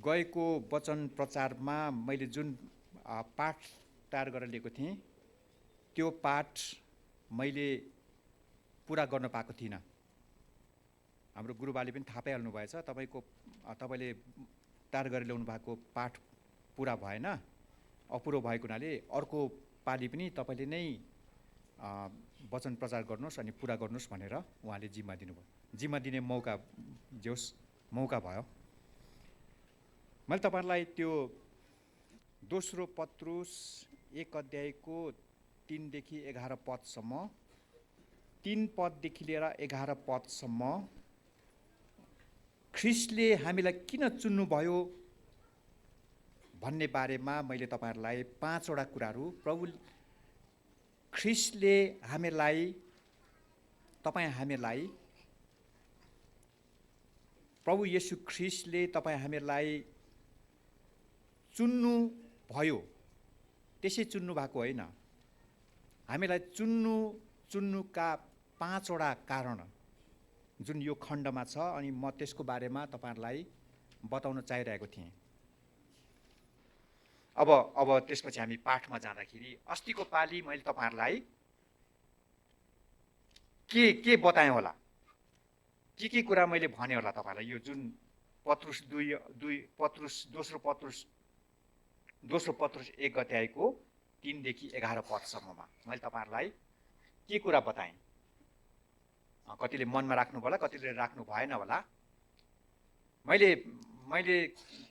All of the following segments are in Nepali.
गएको वचन प्रचारमा मैले जुन पाठ तयार गरेर लिएको थिएँ त्यो पाठ मैले पुरा गर्न पाएको थिइनँ। हाम्रो गुरुबाले पनि थाहा पाइहाल्नु भएछ, तपाईँले तयार गरेर ल्याउनु भएको पाठ पुरा भएन, अपुरो भएको हुनाले अर्को पालि पनि तपाईँले नै वचन प्रचार गर्नुहोस् अनि पुरा गर्नुहोस् भनेर उहाँले जिम्मा दिनुभयो। जिम्मा दिने मौका भयो। मैले तपाईहरुलाई त्यो दोस्रो पत्रुस 1 अध्यायको 3 देखि 11 पदसम्म, 3 पददेखि लिएर 11 पदसम्म ख्रीष्टले हामीलाई किन चुन्नुभयो भन्ने बारेमा मैले तपाईहरुलाई 5 वटा कुराहरू ख्रीष्टले हामीलाई प्रभु येशू ख्रीष्टले हामीलाई चुन्नु भयो, त्यसै चुन्नु भएको होइन। हामीलाई चुन्नुका 5 वटा कारण जुन यो खण्डमा छ, अनि म त्यसको बारेमा तपाईहरुलाई बताउन चाहिरहेको थिएँ। अब त्यसपछि हामी पाठमा जाँदाखेरि अस्तिको पाली मैले तपाईहरुलाई के बताएँ होला, के कुरा मैले भने होला तपाईहरुलाई। यो जुन दोस्रो पत्रुस 1 अध्यायको 3 देखि 11 पदसम्ममा मैले तपाईहरुलाई के कुरा बताएँ, कतिले मनमा राख्नु होला, कतिले राख्नु भएन होला। मैले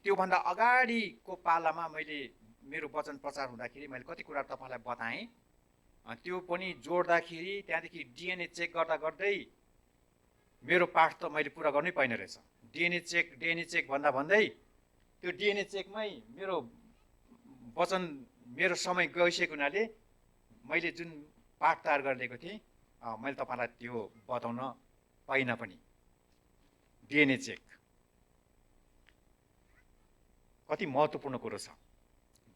त्योभन्दा अगाडिको पालामा मेरो वचन प्रचार हुँदाखेरि मैले कति कुरा तपाईहरुलाई बताएँ। त्यो पनि जोड्दाखेरि त्यहाँदेखि डिएनए चेक गर्दै मेरो पाठ त मैले पुरा गर्नै पाइन रहेछ। डिएनए चेक भन्दै त्यो डिएनए चेकमै मेरो समय गइसकेको हुनाले मैले जुन पाठ तयार गरेर ल्याएको थिएँ मैले तपाईहरुलाई त्यो बताउन पाइन पनि। डिएनए चेक कति महत्त्वपूर्ण कुरो छ।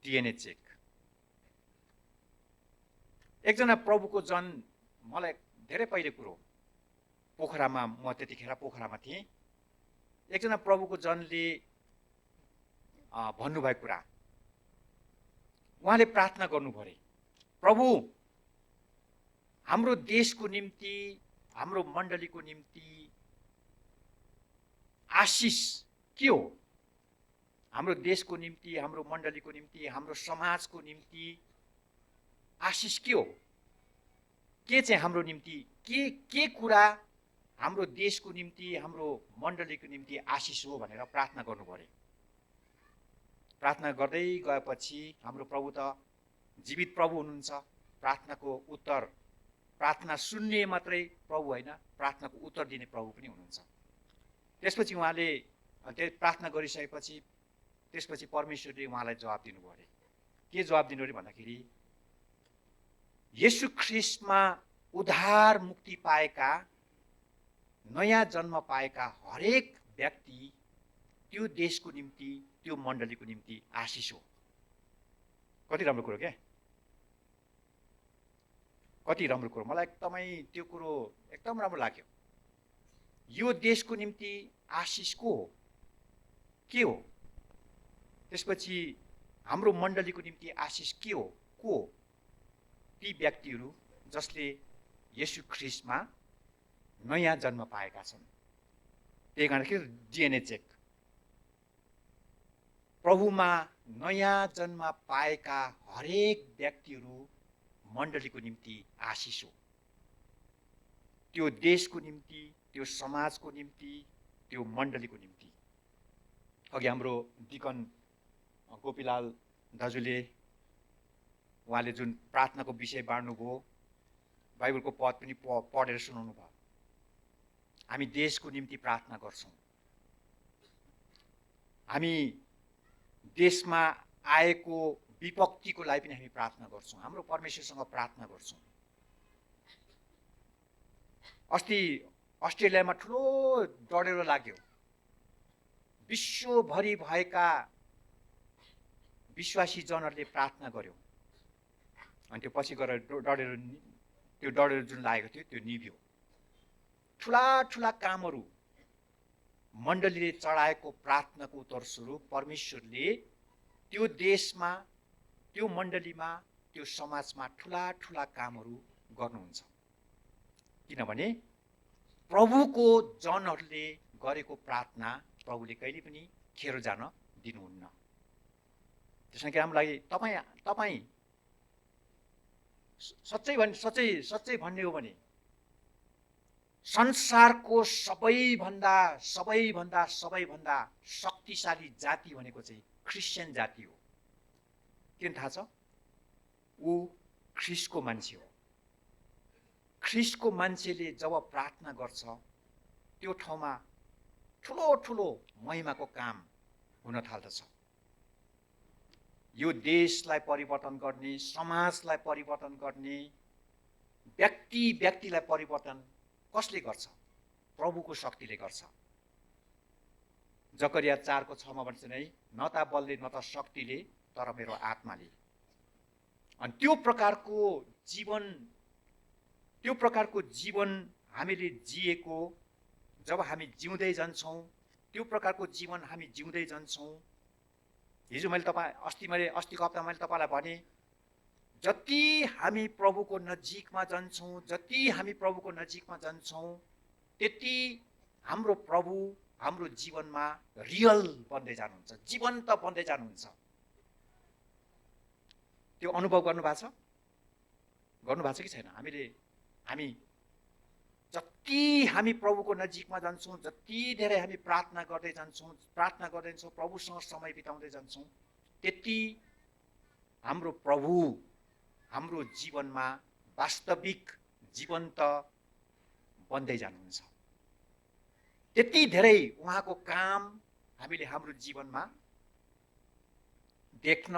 डिएनए चेक एकजना प्रभुको जन, मलाई धेरै पहिले कुरो, पोखरामा, म त्यतिखेर पोखरामा थिएँ। एकजना प्रभुको जनले भन्नुभएको कुरा, उहाँले प्रार्थना गर्नुभयो अरे, प्रभु हाम्रो देशको निम्ति, हाम्रो मण्डलीको निम्ति आशिष के हो? हाम्रो देशको निम्ति, हाम्रो मण्डलीको निम्ति, हाम्रो समाजको निम्ति आशिष के हो? के चाहिँ हाम्रो निम्ति के कुरा हाम्रो देशको निम्ति, हाम्रो मण्डलीको निम्ति आशिष हो भनेर प्रार्थना गर्नुभयो अरे। प्रार्थना गर्दै गएपछि हाम्रो प्रभु त जीवित प्रभु हुनुहुन्छ। प्रार्थना सुन्ने मात्रै प्रभु होइन, प्रार्थनाको उत्तर दिने प्रभु पनि हुनुहुन्छ। त्यसपछि उहाँले प्रार्थना गरिसकेपछि त्यसपछि परमेश्वरले उहाँलाई जवाब दिनुभयो अरे। के जवाब दिनु अरे भन्दाखेरि, येशू ख्रीष्टमा उद्धार मुक्ति पाएका, नयाँ जन्म पाएका हरेक व्यक्ति त्यो देशको निम्ति, त्यो मण्डलीको निम्ति आशिष हो। कति राम्रो कुरो क्या, कति राम्रो कुरो। मलाई एकदमै त्यो कुरो एकदम राम्रो लाग्यो। यो देशको निम्ति आशिष को हो, के हो? त्यसपछि हाम्रो मण्डलीको निम्ति आशिष के हो, को? ती व्यक्तिहरू जसले येशू ख्रीष्टमा नयाँ जन्म पाएका छन्। त्यही कारण डिएनए चेक, प्रभुमा नयाँ जन्म पाएका हरेक व्यक्तिहरू मण्डलीको निम्ति आशिष हो। त्यो देशको निम्ति, त्यो समाजको निम्ति, त्यो मण्डलीको निम्ति। अघि हाम्रो डिकन गोपीलाल दाजुले उहाँले जुन प्रार्थनाको विषय बाँड्नुभयो, बाइबलको पद पनि पढेर सुनाउनु भयो। हामी देशको निम्ति प्रार्थना गर्छौँ। हामी देशमा आएको विपत्तिको लागि पनि हामी प्रार्थना गर्छौँ। हाम्रो परमेश्वरसँग प्रार्थना गर्छौँ। अस्ति अस्ट्रेलियामा ठुलो डढेलो लाग्यो। विश्वभरि भएका विश्वासी जनहरूले प्रार्थना गर्यो, अनि त्यो पछि गएर डढेलो जुन लागेको थियो त्यो निभ्यो। ठुला कामहरू मण्डलीले चढाएको प्रार्थनाको उत्तर स्वरूप परमेश्वरले त्यो देशमा, त्यो मण्डलीमा, त्यो समाजमा ठुला ठुला कामहरू गर्नुहुन्छ। किनभने प्रभुको जनहरूले गरेको प्रार्थना प्रभुले कहिले पनि खेर जान दिनुहुन्न। त्यसमा कि हाम्रो लागि तपाईँ सच्चै भन्ने हो भने संसारको सबैभन्दा शक्तिशाली जाति भनेको चाहिँ क्रिस्चियन जाति हो। किन थाहा छ? ऊ ख्रिस्टको मान्छे हो। ख्रिस्टको मान्छेले जब प्रार्थना गर्छ त्यो ठाउँमा ठुलो ठुलो महिमाको काम हुन थाल्दछ। यो देशलाई परिवर्तन गर्ने, समाजलाई परिवर्तन गर्ने, व्यक्तिलाई परिवर्तन कसले गर्छ? प्रभुको शक्तिले गर्छ। जकरिया 4:6 भन्छ नै, न त बलले न त शक्तिले तर मेरो आत्माले। अनि त्यो प्रकारको जीवन हामीले जिएको, जब हामी जिउँदै जान्छौँ, त्यो प्रकारको जीवन हामी जिउँदै जान्छौँ। हिजो अस्तिको हप्ता मैले तपाईँलाई भने, जति हामी प्रभुको नजिकमा जान्छौँ त्यति हाम्रो प्रभु हाम्रो जीवनमा रियल बन्दै जानुहुन्छ, जीवन्त बन्दै जानुहुन्छ। त्यो अनुभव गर्नुभएको छ कि छैन? हामी जति हामी प्रभुको नजिकमा जान्छौँ, जति धेरै हामी प्रार्थना गर्दै जान्छौँ, प्रभुसँग समय बिताउँदै जान्छौँ, त्यति हाम्रो प्रभु हाम्रो जीवनमा वास्तविक जीवन्त बन्दै जानुहुन्छ। त्यति धेरै उहाँको काम हामीले हाम्रो जीवनमा देख्न,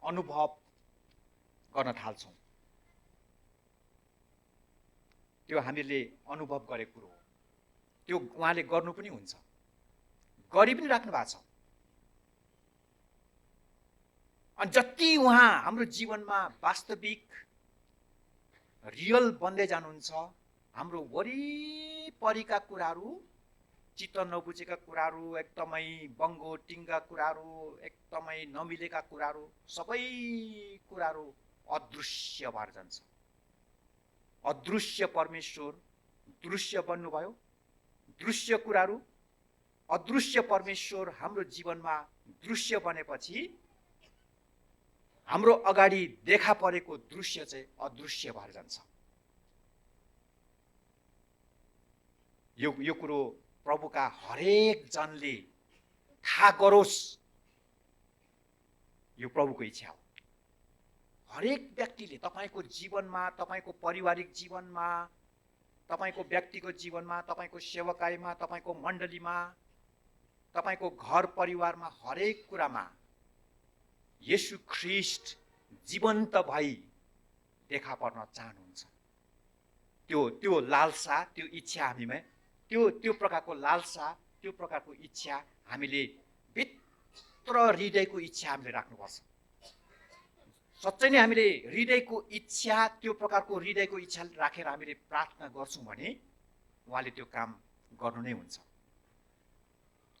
अनुभव गर्न थाल्छौँ। त्यो हामीले अनुभव गरेको कुरो हो। त्यो उहाँले गर्नु पनि हुन्छ, गरि पनि राख्नु भएको छ। अनि जति उहाँ हाम्रो जीवनमा वास्तविक रियल बन्दै जानुहुन्छ, हाम्रो वरिपरिका कुराहरू, चित्त नबुझेका कुराहरू, एकदमै बङ्गो टिङ्गा कुराहरू, एकदमै नमिलेका कुराहरू, सबै कुराहरू अदृश्य भएर जान्छ। अदृश्य परमेश्वर दृश्य बन्नुभयो। दृश्य कुराहरू, अदृश्य परमेश्वर हाम्रो जीवनमा दृश्य बनेपछि हाम्रो अगाडि देखा परेको दृश्य चाहिँ अदृश्य भएर जान्छ। यो कुरो प्रभुका हरेक जनले थाहा गरोस्, यो प्रभुको इच्छा हो। हरेक व्यक्तिले तपाईँको जीवनमा, तपाईँको पारिवारिक जीवनमा, तपाईँको व्यक्तिगत जीवनमा, तपाईँको सेवकाईमा, तपाईँको मण्डलीमा, तपाईँको घर परिवारमा, हरेक कुरामा येशू ख्रीष्ट जीवन्त भई देखा पर्न चाहनुहुन्छ। त्यो लालसा, त्यो इच्छा हामीमा, त्यो प्रकारको लालसा, त्यो प्रकारको इच्छा हामीले भित्र हृदयको इच्छा हामीले राख्नुपर्छ। सच्चै नै हामीले हृदयको इच्छा, त्यो प्रकारको हृदयको इच्छा राखेर हामीले प्रार्थना गर्छौँ भने उहाँले त्यो काम गर्नु नै हुन्छ।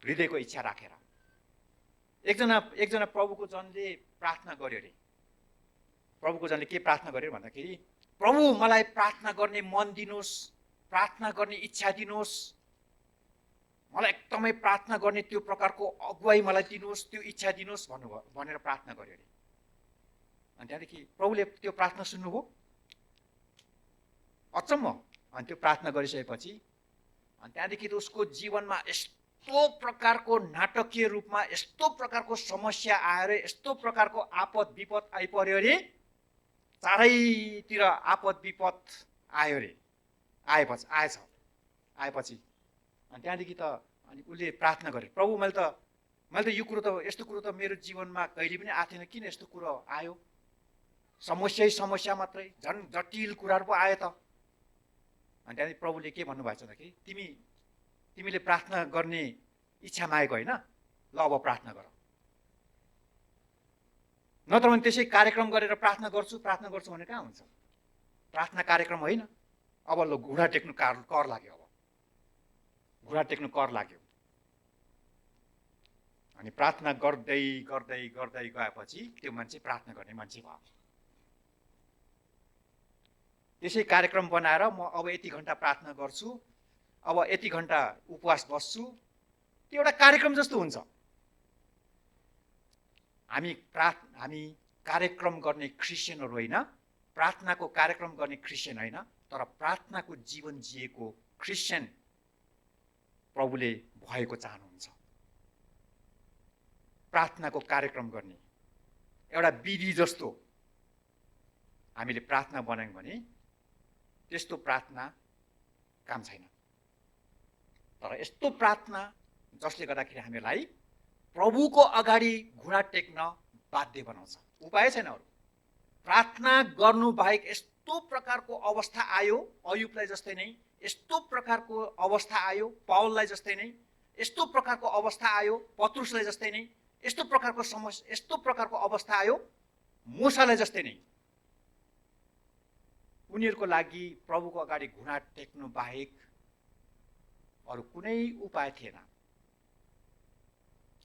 हृदयको इच्छा राखेर एकजना प्रभुको जनले प्रार्थना गर्यो अरे। प्रभुको जनले के प्रार्थना गर्यो भन्दाखेरि, प्रभु मलाई प्रार्थना गर्ने मन दिनुहोस्, प्रार्थना गर्ने इच्छा दिनुहोस्, मलाई एकदमै प्रार्थना गर्ने त्यो प्रकारको अगुवाई मलाई दिनुहोस्, त्यो इच्छा दिनुहोस् भनेर प्रार्थना गर्यो अरे। अनि त्यहाँदेखि प्रभुले त्यो प्रार्थना सुन्नुभयो, अचम्म। अनि त्यो प्रार्थना गरिसकेपछि अनि त्यहाँदेखि त उसको जीवनमा यस्तो प्रकारको नाटकीय रूपमा यस्तो प्रकारको समस्या आयो अरे, यस्तो प्रकारको आपद विपद आइपर्यो अरे, चारैतिर आपद विपद आयो अरे। आएपछि अनि त्यहाँदेखि त अनि उसले प्रार्थना गरे, प्रभु मैले त यस्तो कुरो त मेरो जीवनमा कहिले पनि आएको थिएन, किन यस्तो कुरो आयो? समस्या मात्रै, झन् जटिल कुराहरू पो आयो त। अनि त्यहाँदेखि प्रभुले के भन्नुभएको छ भन्दाखेरि, तिमीले प्रार्थना गर्ने इच्छा मागेको होइन, ल अब प्रार्थना गर। नत्र भने त्यसै कार्यक्रम गरेर प्रार्थना गर्छु भने कहाँ हुन्छ? प्रार्थना कार्यक्रम होइन। अब ल घुँडा टेक्नु कर लाग्यो। अब घुँडा टेक्नु कर लाग्यो। अनि प्रार्थना गर्दै गर्दै गर्दै गएपछि त्यो मान्छे प्रार्थना गर्ने मान्छे भयो। त्यसै कार्यक्रम बनाएर म अब यति घन्टा प्रार्थना गर्छु, अब यति घन्टा उपवास बस्छु, त्यो एउटा कार्यक्रम जस्तो हुन्छ। हामी कार्यक्रम गर्ने क्रिस्चियनहरू होइन, प्रार्थनाको कार्यक्रम गर्ने क्रिस्चियन होइन, तर प्रार्थनाको जीवन जिएको क्रिस्चियन प्रभुले भएको चाहनुहुन्छ। प्रार्थनाको कार्यक्रम गर्ने एउटा विधि जस्तो हामीले प्रार्थना बनायौँ भने त्यस्तो प्रार्थना काम छैन। तर यस्तो प्रार्थना जसले गर्दाखेरि हामीलाई प्रभुको अगाडि घुँडा टेक्न बाध्य बनाउँछ, उपाय छैन अरू। प्रार्थना गर्नु बाहेक यस्तो प्रकारको अवस्था आयो अयुबलाई जस्तै नै, यस्तो प्रकारको अवस्था आयो पावललाई जस्तै नै, यस्तो प्रकारको अवस्था आयो पत्रुसलाई जस्तै नै, यस्तो प्रकारको अवस्था आयो मूसालाई जस्तै नै। उनीहरूको लागि प्रभुको अगाडि घुँडा टेक्नु बाहेक अरू कुनै उपाय थिएन।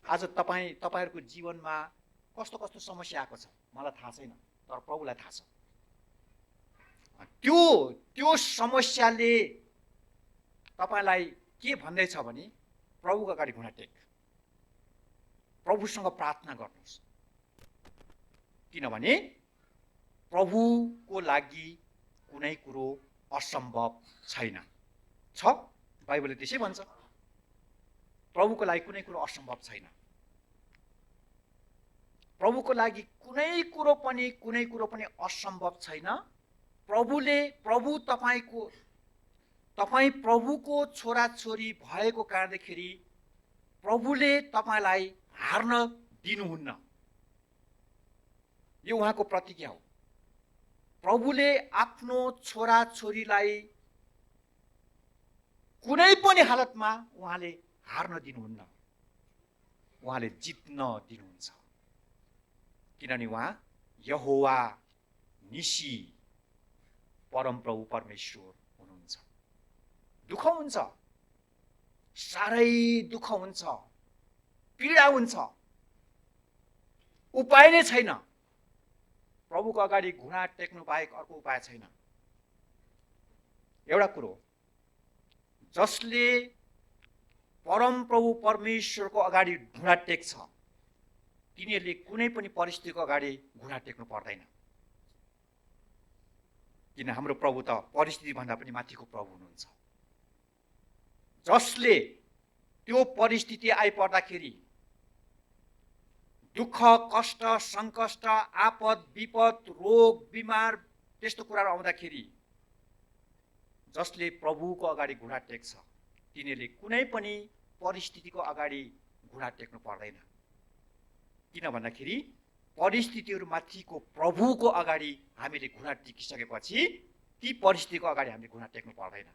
आज तपाईहरुको जीवनमा कस्तो कस्तो समस्या आएको छ मलाई थाहा छैन, तर प्रभुलाई थाहा छ। त्यो समस्याले तपाईलाई के भन्दैछ भने प्रभुको अगाडि घुँडा टेक, प्रभुसँग प्रार्थना गर्नुहोस्, किनभने प्रभुको लागि कुनै कुरो असम्भव छैन। छ बाइबलले त्यसै भन्छ, प्रभुको लागि कुनै कुरो असम्भव छैन। प्रभुको लागि कुनै कुरो पनि असम्भव छैन। तपाई प्रभुको छोराछोरी भएको कारणदेखि प्रभुले तपाईलाई हार्न दिनुहुन्न। यो उहाँको प्रतिज्ञा हो। प्रभुले आफ्नो छोराछोरीलाई कुनै पनि हालतमा उहाँले हार्न दिनुहुन्न, उहाँले जित्न दिनुहुन्छ। किनभने उहाँ यहोवा निसी परमप्रभु परमेश्वर हुनुहुन्छ। दुःख हुन्छ, साह्रै दुःख हुन्छ, पीडा हुन्छ, उपाय नै छैन। प्रभुको अगाडि घुँडा टेक्नु बाहेक अर्को उपाय छैन। एउटा कुरो, जसले परमप्रभु परमेश्वरको अगाडि घुँडा टेक्छ तिनीहरूले कुनै पनि परिस्थितिको अगाडि घुँडा टेक्नु पर्दैन। किन हाम्रो प्रभु त परिस्थिति भन्दा पनि माथिको प्रभु हुनुहुन्छ। जसले त्यो परिस्थिति आइपर्दाखेरि, दुःख कष्ट संकष्ट आपद विपद रोग बिमार त्यस्तो कुराहरू आउँदाखेरि जसले प्रभुको अगाडि घुँडा टेक्छ तिनीहरूले कुनै पनि परिस्थितिको अगाडि घुँडा टेक्नु पर्दैन। किन भन्दाखेरि परिस्थितिहरू माथिको प्रभुको अगाडि हामीले घुँडा टेकिसकेपछि ती परिस्थितिको अगाडि हामीले घुँडा टेक्नु पर्दैन।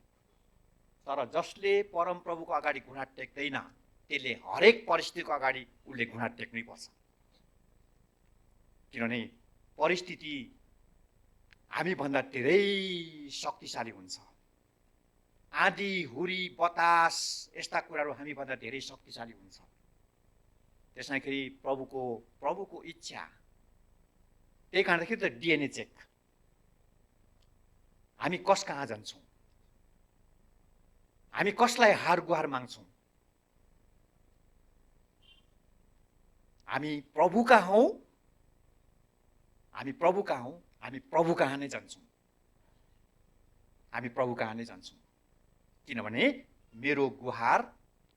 तर जसले परमप्रभुको अगाडि घुँडा टेक्दैन त्यसले हरेक परिस्थितिको अगाडि उसले घुँडा टेक्नै पर्छ। किनभने परिस्थिति हामीभन्दा धेरै शक्तिशाली हुन्छ। आँधी हुरी बतास यस्ता कुराहरू हामीभन्दा धेरै शक्तिशाली हुन्छ। त्यसैखेरि प्रभुको इच्छा, त्यही कारणदेखि त डिएनए चेक, हामी कस कहाँ जान्छौँ, हामी कसलाई हार गुहार माग्छौँ, हामी प्रभु कहाँ हौँ, हामी प्रभु कहाँ नै जान्छौँ। हामी प्रभु कहाँ नै जान्छौँ किनभने मेरो गुहार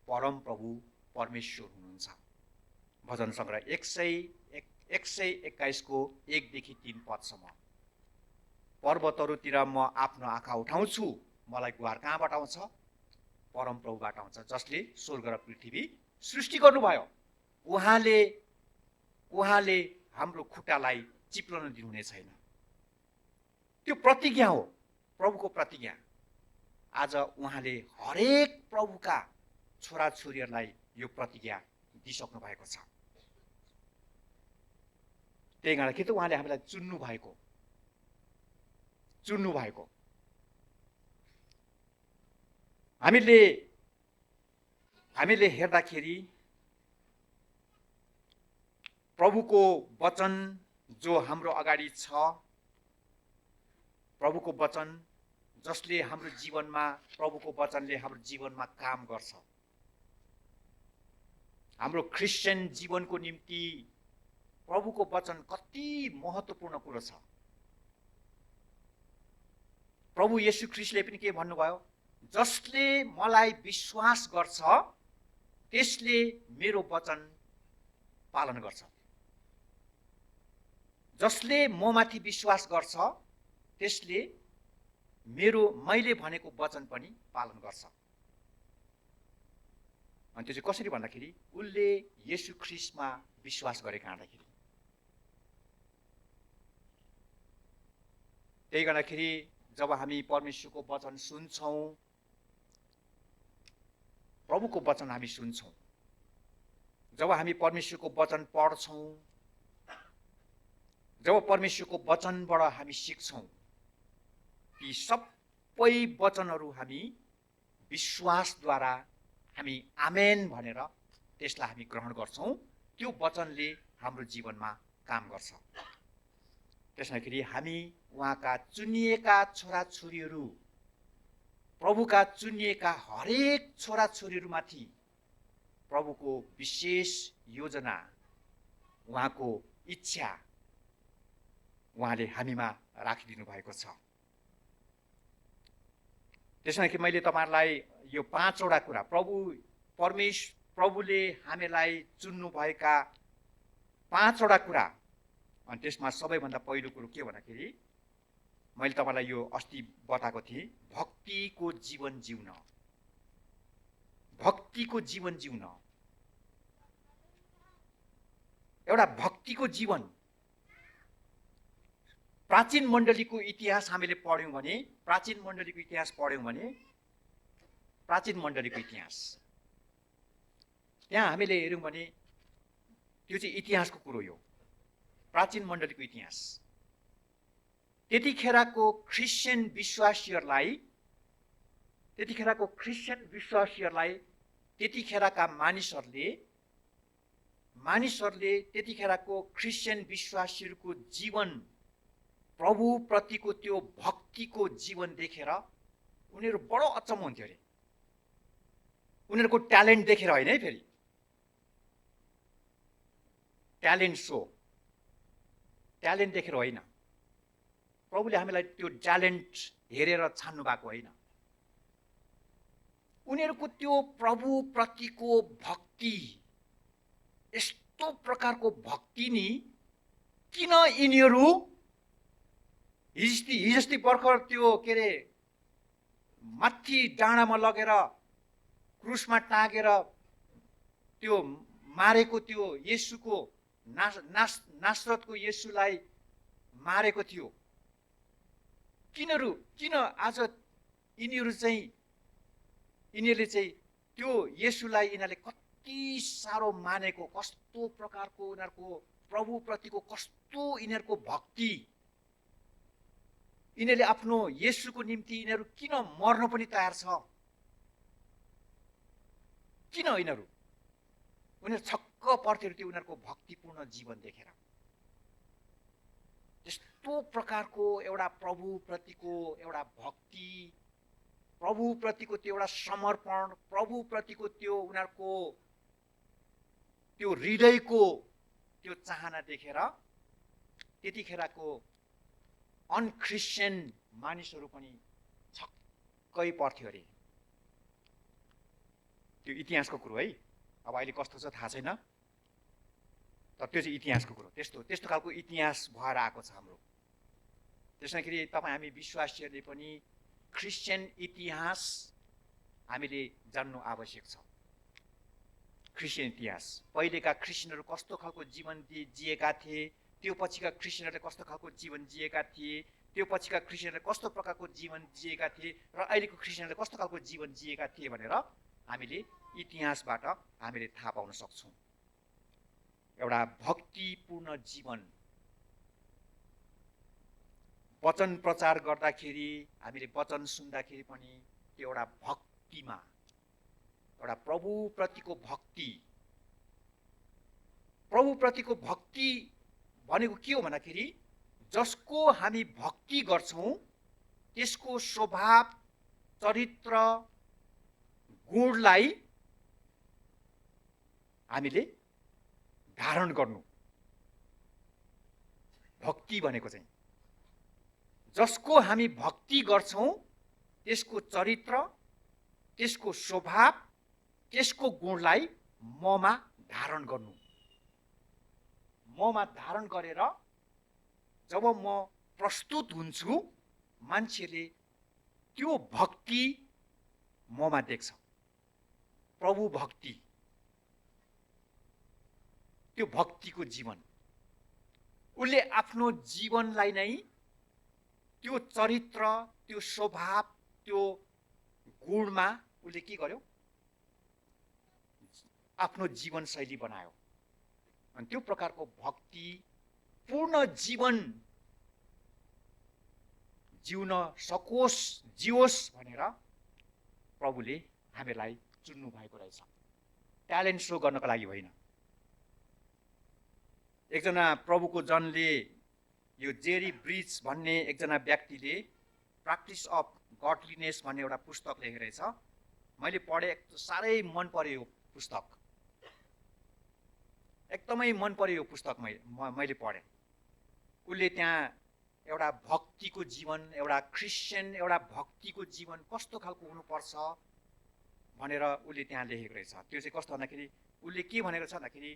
परम प्रभु परमेश्वर हुनुहुन्छ। भजन सङ्ग्रह 121 को 1 देखि 3 पदसम्म। पर्वतहरूतिर म आफ्नो आँखा उठाउँछु, मलाई गुहार कहाँबाट आउँछ? परम प्रभुबाट आउँछ, जसले स्वर्ग र पृथ्वी सृष्टि गर्नुभयो। उहाँले हाम्रो खुट्टालाई चिप्लन दिनुहुने छैन। त्यो प्रतिज्ञा हो, प्रभुको प्रतिज्ञा। आज उहाँले हरेक प्रभुका छोराछोरीहरूलाई यो प्रतिज्ञा दिइसक्नु भएको छ। त्यही कारण कि त उहाँले हामीलाई चुन्नु भएको। हामीले हेर्दाखेरि प्रभुको वचन जो हाम्रो अगाडि छ, प्रभुको वचन जसले हाम्रो जीवनमा, प्रभुको वचनले हाम्रो जीवनमा काम गर्छ। हाम्रो क्रिस्चियन जीवनको निम्ति प्रभुको वचन कति महत्त्वपूर्ण कुरो छ। प्रभु येशू ख्रीष्टले पनि के भन्नुभयो? जसले मलाई विश्वास गर्छ त्यसले मेरो वचन पालन गर्छ। जसले ममाथि विश्वास गर्छ त्यसले मैले भनेको वचन पनि पालन गर्छ। अनि त्यो चाहिँ कसरी भन्दाखेरि उसले येशू ख्रीष्टमा विश्वास गरेको कारणखेरि। त्यही गर्दाखेरि जब हामी परमेश्वरको वचन सुन्छौँ, प्रभुको वचन हामी सुन्छौँ, जब हामी परमेश्वरको वचन पढ्छौँ, जब परमेश्वरको वचनबाट हामी सिक्छौँ, ती सबै वचनहरू हामी विश्वासद्वारा हामी आमेन भनेर त्यसलाई हामी ग्रहण गर्छौँ। त्यो वचनले हाम्रो जीवनमा काम गर्छ। त्यसैगरी हामी उहाँका चुनिएका छोराछोरीहरू, प्रभुका चुनिएका हरेक छोराछोरीहरूमाथि प्रभुको विशेष योजना, उहाँको इच्छा उहाँले हामीमा राखिदिनु भएको छ। त्यसमा कि मैले तपाईहरुलाई यो 5 वटा कुरा, प्रभुले हामीलाई चुन्नु भएका 5 वटा कुरा, अनि त्यसमा सबैभन्दा पहिलो कुरो के भन्दाखेरि मैले तपाईलाई यो अस्ति बताएको थिएँ, भक्तिको जीवन जिउन। भक्तिको जीवन जिउन, एउटा भक्तिको जीवन। प्राचीन मण्डलीको इतिहास हामीले पढ्यौं भने, प्राचीन मण्डलीको इतिहास त्यहाँ हामीले हेर्यौं भने त्यो चाहिँ इतिहासको कुरो हो। प्राचीन मण्डलीको इतिहास, त्यतिखेरको क्रिस्चियन विश्वासीहरूलाई, त्यतिखेरका मानिसहरूले त्यतिखेरको क्रिस्चियन विश्वासीहरूको जीवन, प्रभु प्रतिको त्यो भक्तिको जीवन देखेर उनीहरू बडो अचम्म हुन्थ्यो अरे। उनीहरूको ट्यालेन्ट देखेर होइन है, फेरि ट्यालेन्ट देखेर होइन। प्रभुले हामीलाई त्यो ट्यालेन्ट हेरेर छान्नु भएको होइन। उनीहरूको त्यो प्रभु प्रतिको भक्ति, यस्तो प्रकारको भक्ति नि किन यिनीहरू हिजस्ती भर्खर त्यो के अरे माथि डाँडामा लगेर क्रुसमा टाँगेर त्यो मारेको, त्यो येशूको नासरतको येशूलाई मारेको थियो। किन आज यिनीहरूले चाहिँ त्यो येशूलाई यिनीहरूले कति साह्रो मानेको, कस्तो प्रकारको उनीहरूको प्रभु प्रतिको कस्तो यिनीहरूको भक्ति, यिनीहरूले आफ्नो येशूको निम्ति यिनीहरू किन मर्न पनि तयार छ? किन उनीहरू छक्क पर्थ्यो त्यो उनीहरूको भक्तिपूर्ण जीवन देखेर। यस्तो प्रकारको एउटा प्रभु प्रतिको एउटा भक्ति, प्रभु प्रतिको त्यो एउटा समर्पण, प्रभु प्रतिको त्यो उनीहरूको त्यो हृदयको त्यो चाहना देखेर त्यतिखेरको अनक्रिस्चियन मानिसहरू पनि छक्कै पर्थ्यो अरे। त्यो इतिहासको कुरो है। अब अहिले कस्तो छ थाहा छैन, तर त्यो चाहिँ इतिहासको कुरो। त्यस्तो खालको इतिहास भएर आएको छ हाम्रो। त्यसैगरी हामी विश्वासीहरूले पनि क्रिस्चियन इतिहास हामीले जान्नु आवश्यक छ। क्रिस्चियन इतिहास, पहिलेका क्रिस्चियनहरू कस्तो खालको जीवन जिएका थिए, त्यो पछिका क्रिस्चियनहरूले कस्तो खालको जीवन जिएका थिए, त्यो पछिका क्रिस्चियनहरूले कस्तो प्रकारको जीवन जिएका थिए, र अहिलेको क्रिस्चियनहरूले कस्तो खालको जीवन जिएका थिए भनेर हामीले इतिहासबाट हामीले थाहा पाउन सक्छौँ। एउटा भक्तिपूर्ण जीवन, वचन प्रचार गर्दाखेरि, हामीले वचन सुन्दाखेरि पनि त्यो एउटा भक्तिमा, एउटा प्रभु प्रतिको भक्ति, प्रभुप्रतिको भक्ति भनेको के हो भन्दाखेरि जसको हामी भक्ति गर्छौँ त्यसको स्वभाव, चरित्र, गुणलाई हामीले धारण गर्नु। भक्ति भनेको चाहिँ जसको हामी भक्ति गर्छौँ त्यसको चरित्र, त्यसको स्वभाव, त्यसको गुणलाई ममा धारण गर्नु। ममा धारण गरेर जब म प्रस्तुत हुन्छु मान्छेले त्यो भक्ति ममा देख्छ। प्रभु भक्ति, त्यो भक्तिको जीवन उसले आफ्नो जीवनलाई नै त्यो चरित्र, त्यो स्वभाव, त्यो गुणमा उसले के गर्यो? आफ्नो जीवनशैली बनायो। अनि त्यो प्रकारको भक्ति पूर्ण जीवन जिउन सकोस्, जियोस् भनेर प्रभुले हामीलाई चुन्नु भएको रहेछ। ट्यालेन्ट सो गर्नको लागि होइन। एकजना प्रभुको जनले, यो जेरी ब्रिज भन्ने एकजना व्यक्तिले प्र्याक्टिस अफ गडलिनेस भन्ने एउटा पुस्तक लेखेको रहेछ। मैले पढेँ, साह्रै मन पर्यो यो पुस्तक, एकदमै मन पर्यो यो पुस्तक। मैले पढेँ। उसले त्यहाँ एउटा भक्तिको जीवन, एउटा क्रिस्चियन, एउटा भक्तिको जीवन कस्तो खालको हुनुपर्छ भनेर उसले त्यहाँ लेखेको रहेछ। त्यो चाहिँ कस्तो भन्दाखेरि उसले के भनेको छ भन्दाखेरि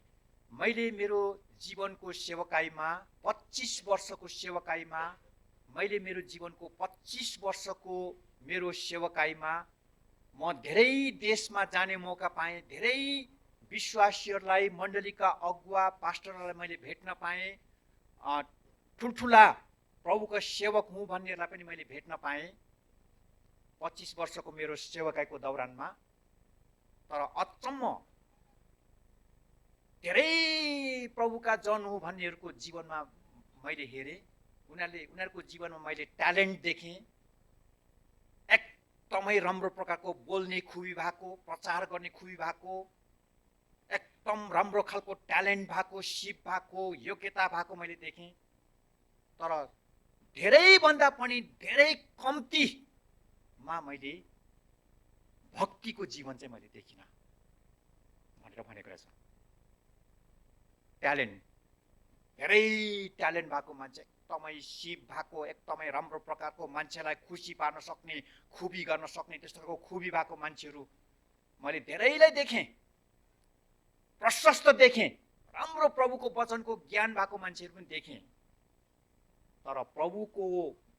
मैले मेरो जीवनको सेवकाईमा 25 वर्षको सेवकाईमा मैले मेरो जीवनको 25 वर्षको मेरो सेवकाईमा म धेरै देशमा जाने मौका पाएँ। धेरै विश्वासीहरूलाई, मण्डलीका अगुवा, पास्टरहरूलाई मैले भेट्न पाएँ। ठुल्ठुला प्रभुका सेवक हुँ भन्नेहरूलाई पनि मैले भेट्न पाएँ 25 वर्षको मेरो सेवकाईको दौरानमा। तर अचम्म धेरै प्रभुका जन हो भन्नेहरूको जीवनमा मैले हेरेँ। उनीहरूको जीवनमा मैले ट्यालेन्ट देखेँ। एकदमै राम्रो प्रकारको बोल्ने खुबी भएको, प्रचार गर्ने खुबी भएको, एकदम राम्रो खालको ट्यालेन्ट भएको, सिप भएको, योग्यता भएको मैले देखेँ। तर धेरैभन्दा पनि धेरै कम्तीमा मैले भक्तिको जीवन चाहिँ मैले देखिनँ भनेर भनेको रहेछ। ट्यालेन्ट, धेरै ट्यालेन्ट भएको मान्छे, एकदमै सिप भएको, एकदमै राम्रो प्रकारको मान्छेलाई खुसी पार्न सक्ने, खुबी गर्न सक्ने त्यस्तो खुबी भएको मान्छेहरू मैले धेरैलाई देखेँ, प्रशस्त देखेँ। राम्रो प्रभुको वचनको ज्ञान भएको मान्छेहरू पनि देखेँ। तर प्रभुको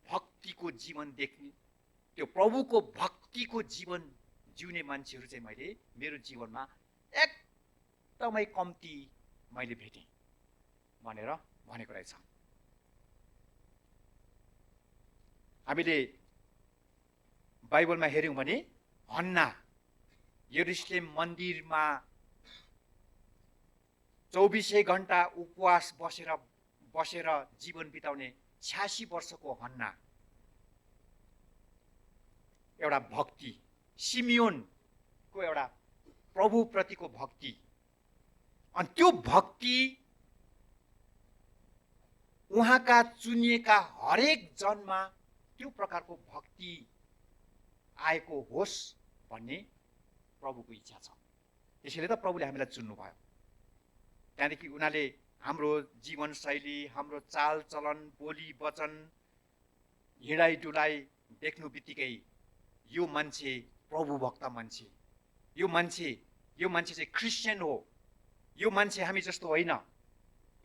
भक्तिको जीवन देख्ने, त्यो प्रभुको भक्तिको जीवन जिउने मान्छेहरू चाहिँ मैले मेरो जीवनमा एकदमै कम्ती मैले भेटेँ भनेर भनेको रहेछ। हामीले बाइबलमा हेर्यौँ भने हन्ना यरुशलेम मन्दिरमा 24 घण्टा उपवास बसेर जीवन बिताउने 86 वर्षको हन्ना एउटा भक्ति, सिमियोनको एउटा प्रभुप्रतिको भक्ति। अनि त्यो भक्ति उहाँका चुनिएका हरेक जनमा त्यो प्रकारको भक्ति आएको होस् भन्ने प्रभुको इच्छा छ। त्यसैले त प्रभुले हामीलाई चुन्नुभयो। त्यहाँदेखि उनीहरूले हाम्रो जीवनशैली, हाम्रो चालचलन, बोली वचन, हिँडाइ डुलाइ देख्नु बित्तिकै यो मान्छे प्रभुभक्त मान्छे, यो मान्छे चाहिँ क्रिस्चियन हो, यो मान्छे हामी जस्तो होइन,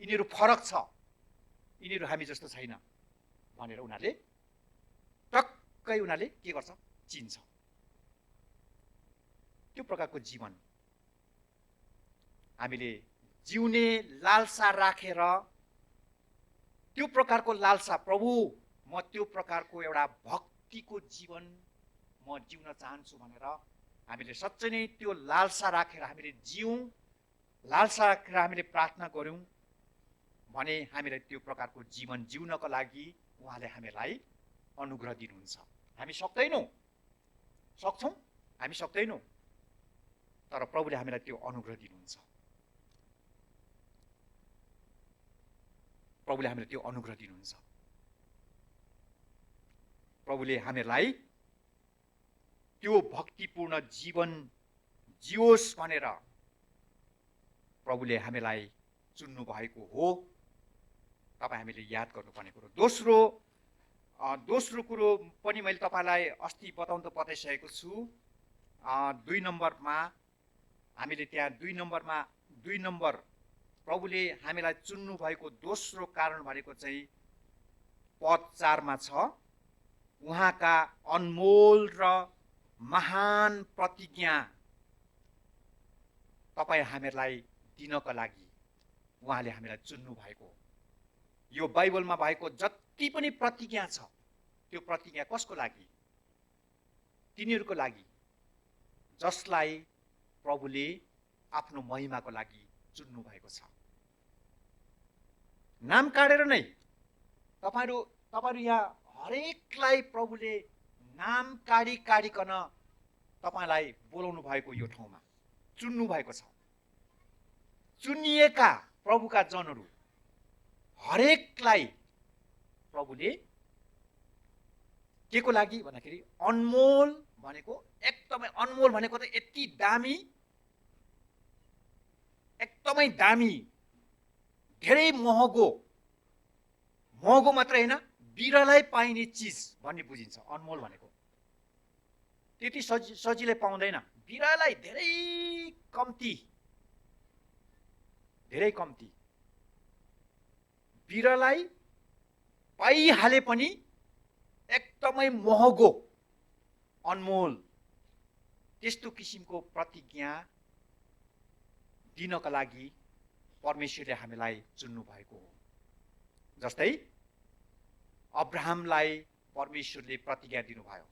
यिनीहरू फरक छ, यिनीहरू हामी जस्तो छैन भनेर उनीहरूले टक्कै उनीहरूले के गर्छ? चिन्छ। त्यो प्रकारको जीवन हामीले जिउने लालसा राखेर, त्यो प्रकारको लालसा, प्रभु म त्यो प्रकारको एउटा भक्तिको जीवन म जिउन चाहन्छु भनेर हामीले सच्चै नै त्यो लालसा राखेर हामीले जिउँ, लालसा राखेर हामीले प्रार्थना गऱ्यौँ भने हामीलाई त्यो प्रकारको जीवन जिउनको लागि उहाँले हामीलाई अनुग्रह दिनुहुन्छ। हामी सक्दैनौँ, सक्छौँ? हामी सक्दैनौँ, तर प्रभुले हामीलाई त्यो अनुग्रह दिनुहुन्छ। प्रभुले हामीलाई त्यो अनुग्रह दिनुहुन्छ। प्रभुले हामीलाई त्यो भक्तिपूर्ण जीवन जियोस् भनेर प्रभुले हामीलाई चुन्नु भएको हो। तपाईँ हामीले याद गर्नुपर्ने कुरो। दोस्रो कुरो पनि मैले तपाईँलाई अस्ति बताइसकेको छु। 2 नम्बरमा हामीले त्यहाँ 2 नम्बर प्रभुले हामीलाई चुन्नु भएको दोस्रो कारण भनेको चाहिँ पद 4 मा छ। उहाँका अनमोल र महान प्रतिज्ञा तपाईँ हामीलाई दिनको लागि उहाँले हामीलाई चुन्नु भएको। यो बाइबलमा भएको जति पनि प्रतिज्ञा छ त्यो प्रतिज्ञा कसको लागि? तिनीहरूको लागि जसलाई प्रभुले आफ्नो महिमाको लागि चुन्नु भएको छ। नाम काटेर नै तपाईहरु यहाँ हरेकलाई प्रभुले नाम काडिकन तपाईलाई बोलाउनु भएको, यो ठाउँमा चुन्नु भएको छ। चुनिएका प्रभुका जनहरू हरेकलाई प्रभुले के को लागि भन्दाखेरि अनमोल भनेको, एकदमै अनमोल भनेको त यति दामी, एकदमै दामी, धेरै महँगो मात्रै हैन, बिरलै पाइने चिज भन्ने बुझिन्छ। अनमोल भनेको त्यति सजिलै पाउँदैन। बिरलै धेरै कम्ती बिरलै पाइहाले पनि एकदमै महँगो, अनमोल, त्यस्तो किसिमको प्रतिज्ञा दिनको लागि परमेश्वरले हामीलाई चुन्नु भएको हो। जस्तै अब्राहमलाई परमेश्वरले प्रतिज्ञा दिनुभयो।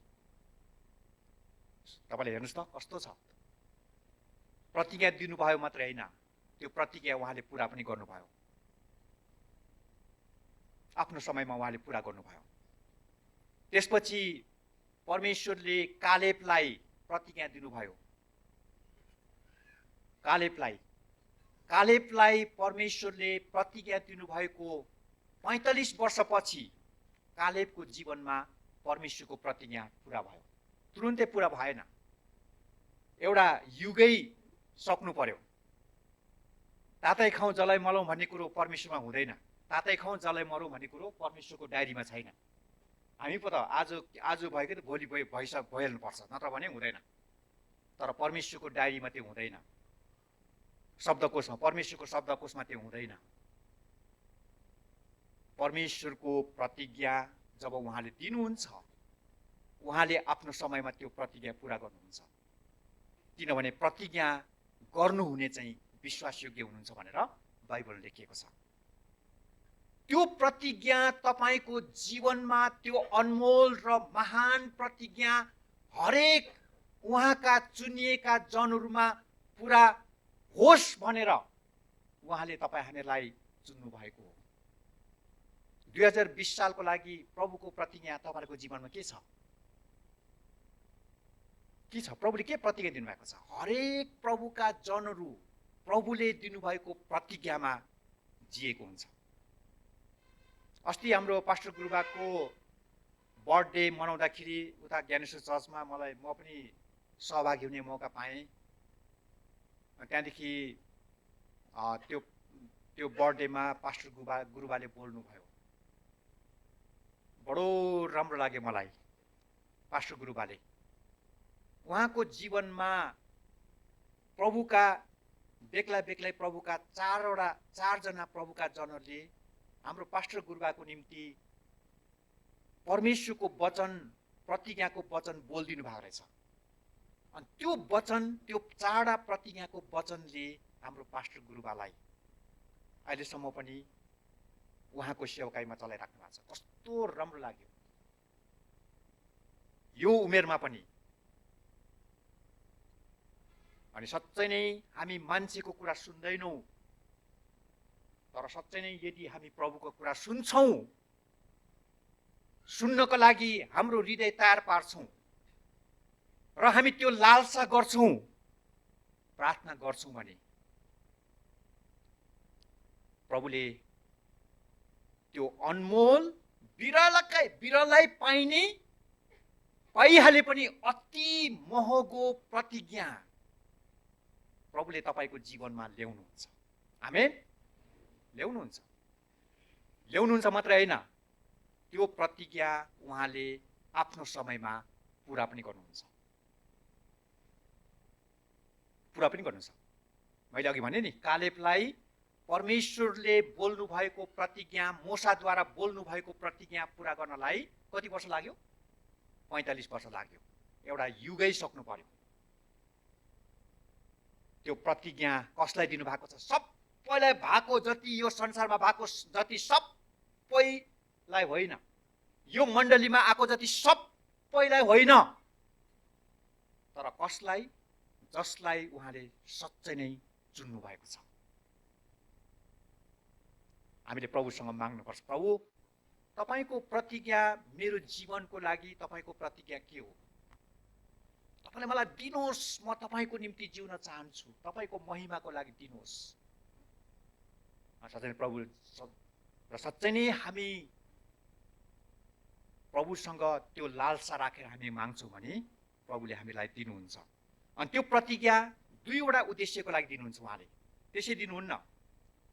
तपाईले हेर्नुस् त कस्तो छ। प्रतिज्ञा दिनुभयो मात्रै हैन, त्यो प्रतिज्ञा उहाँले पूरा पनि गर्नुभयो। आफ्नो समयमा उहाँले पूरा गर्नुभयो। त्यसपछि परमेश्वरले कालेबलाई प्रतिज्ञा दिनुभयो। कालेबलाई परमेश्वरले प्रतिज्ञा दिनुभएको 45 वर्षपछि कालेबको जीवनमा परमेश्वरको प्रतिज्ञा पूरा भयो। तुरुन्तै पूरा भएन, एउटा युगै सक्नु पर्यो। तातै खाउँ जलै मलौँ भन्ने कुरो परमेश्वरमा हुँदैन। तातै खाउँ जलै मरौँ भन्ने कुरो परमेश्वरको डायरीमा छैन। हामी पो त आज भएको त भोलि भइहाल्नु पर्छ, नत्र भने हुँदैन। तर परमेश्वरको डायरीमा त्यो हुँदैन। शब्दकोशमा, परमेश्वरको शब्दकोशमा त्यो हुँदैन। परमेश्वरको प्रतिज्ञा जब उहाँले दिनुहुन्छ, उहाँले आफ्नो समयमा त्यो प्रतिज्ञा पूरा गर्नुहुन्छ। किनभने प्रतिज्ञा गर्नुहुने चाहिँ विश्वासयोग्य हुनुहुन्छ भनेर बाइबलमा लेखिएको छ। त्यो प्रतिज्ञा तपाईको जीवनमा, त्यो अनमोल र महान प्रतिज्ञा हरेक उहाँका चुनिएका जनहरूमा पूरा होस् भनेर उहाँले हामीलाई चुन्नु भएको हो। 2020 सालको लागि प्रभुको प्रतिज्ञा तपाईको जीवनमा के छ? प्रभुले के प्रतिज्ञा दिनुभएको छ? हरेक प्रभुका जनहरू प्रभुले दिनुभएको प्रतिज्ञामा जिएको हुन्छ। अस्ति हाम्रो पास्टर गुरुबाको बर्थडे मनाउँदाखेरि उता ज्ञानेश्वर चर्चमा म पनि सहभागी हुने मौका पाएँ। त्यहाँदेखि त्यो बर्थडेमा पास्टर गुरुबाले बोल्नुभयो। बडो राम्रो लाग्यो मलाई। पास्टर गुरुबाले उहाँको जीवनमा प्रभुका बेग्लै प्रभुका चारजना प्रभुका जनहरूले हाम्रो पास्टर गुरुबाको निम्ति परमेश्वरको वचन, प्रतिज्ञाको वचन बोलिदिनु भएको रहेछ। अनि त्यो वचन, त्यो चारवटा प्रतिज्ञाको वचनले हाम्रो पास्टर गुरुबालाई अहिलेसम्म पनि उहाँको सेवकाईमा चलाइराख्नु भएको छ। कस्तो राम्रो लाग्यो। यो उमेरमा पनि। अनि सच्चै नै हामी मान्छेको कुरा सुन्दैनौँ, तर सच्चै नै यदि हामी प्रभुको कुरा सुन्छौँ, सुन्नको लागि हाम्रो हृदय तयार पार्छौँ र हामी त्यो लालसा गर्छौँ, प्रार्थना गर्छौँ भने प्रभुले त्यो अनमोल बिरलै पाइहाले पनि अति महँगो प्रतिज्ञा प्रभुले तपाईको जीवनमा ल्याउनुहुन्छ। आमेन। ल्याउनुहुन्छ मात्रै होइन, त्यो प्रतिज्ञा उहाँले आफ्नो समयमा पूरा पनि गर्नुहुन्छ। मैले अघि भने नि, कालेबलाई परमेश्वरले बोल्नु भएको प्रतिज्ञा, मूसाद्वारा बोल्नु भएको प्रतिज्ञा पूरा गर्नलाई कति वर्ष लाग्यो? 45 वर्ष लाग्यो। एउटा युगै सक्नु पर्यो। त्यो प्रतिज्ञा कसलाई दिनु भएको छ? सबैलाई भएको जति, यो संसारमा भएको जति सबैलाई होइन, यो मण्डलीमा आएको जति सबैलाई होइन, तर कसलाई? जसलाई उहाँले सच्चै नै चुन्नु भएको छ। हामीले प्रभुसँग माग्नुपर्छ, प्रभु तपाईको प्रतिज्ञा मेरो जीवनको लागि तपाईको प्रतिज्ञा के हो? तपाईले मलाई दिनुहोस्, म तपाईको निम्ति जिउन चाहन्छु, तपाईको महिमाको लागि दिनुहोस्। साथै प्रभु र सच्चै नै हामी प्रभुसँग त्यो लालसा राखेर हामी माग्छौँ भने प्रभुले हामीलाई दिनुहुन्छ। अनि त्यो प्रतिज्ञा दुईवटा उद्देश्यको लागि दिनुहुन्छ उहाँले। त्यसै दिनुहुन्न,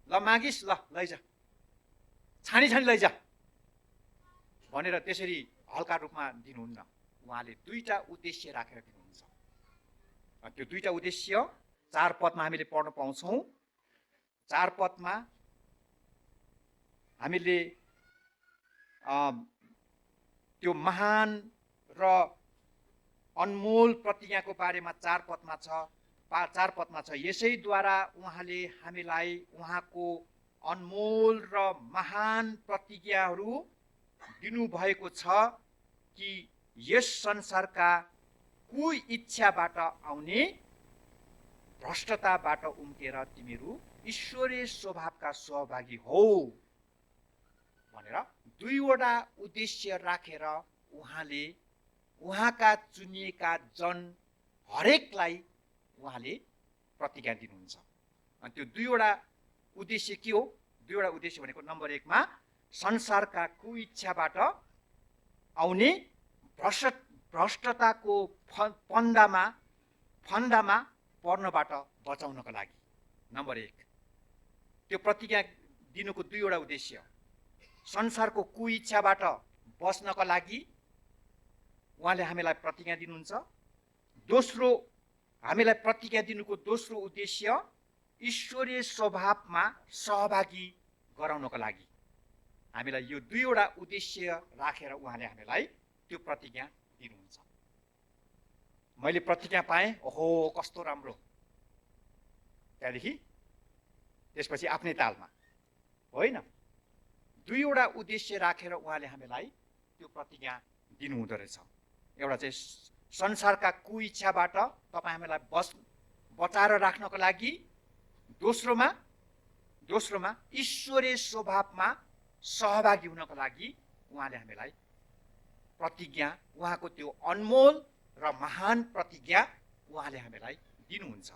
ल मागिस्, ल लैजा, छानी लैजा भनेर त्यसरी हल्का रूपमा दिनुहुन्न। उहाँले दुईटा उद्देश्य राखेर दिनुहुन्छ। त्यो दुईटा उद्देश्य 4 पदमा हामीले पढ्न पाउँछौँ। 4 पदमा हामीले त्यो महान र अनमोल प्रतिज्ञाको बारेमा 4 पदमा छ। यसैद्वारा उहाँले हामीलाई उहाँको अनमोल र महान प्रतिज्ञाहरू दिनुभएको छ कि यस संसारका कुइच्छाबाट आउने भ्रष्टताबाट उम्केर तिमीहरू ईश्वरीय स्वभावका सहभागी हौ भनेर दुईवटा उद्देश्य राखेर उहाँले उहाँका चुनिएका जन हरेकलाई उहाँले प्रतिज्ञा दिनुहुन्छ। अनि त्यो दुईवटा उद्देश्य के हो? दुईवटा उद्देश्य भनेको नम्बर 1 मा संसारका कुइच्छाबाट आउने भ्रष्टताको फन्दामा पर्नबाट बचाउनको लागि। नम्बर 1 त्यो प्रतिज्ञा दिनुको दुईवटा उद्देश्य, संसारको कुइच्छाबाट बच्नको लागि उहाँले हामीलाई प्रतिज्ञा दिनुहुन्छ। दोस्रो, हामीलाई प्रतिज्ञा दिनुको दोस्रो उद्देश्य ईश्वरीय स्वभावमा सहभागी गराउनको लागि। हामीलाई यो दुईवटा उद्देश्य राखेर उहाँले हामीलाई त्यो प्रतिज्ञा दिनुहुन्छ। मैले प्रतिज्ञा पाएँ, ओहो कस्तो राम्रो, त्यहाँदेखि त्यसपछि आफ्नै तालमा होइन, दुईवटा उद्देश्य राखेर उहाँले हामीलाई त्यो प्रतिज्ञा दिनुहुँदो रहेछ। एउटा चाहिँ संसारका कुइच्छाबाट तपाईँ हामीलाई बचाएर राख्नको लागि, दोस्रोमा ईश्वरीय स्वभावमा सहभागी हुनको लागि उहाँले हामीलाई प्रतिज्ञा, उहाँको त्यो अनमोल र महान प्रतिज्ञा उहाँले हामीलाई दिनुहुन्छ।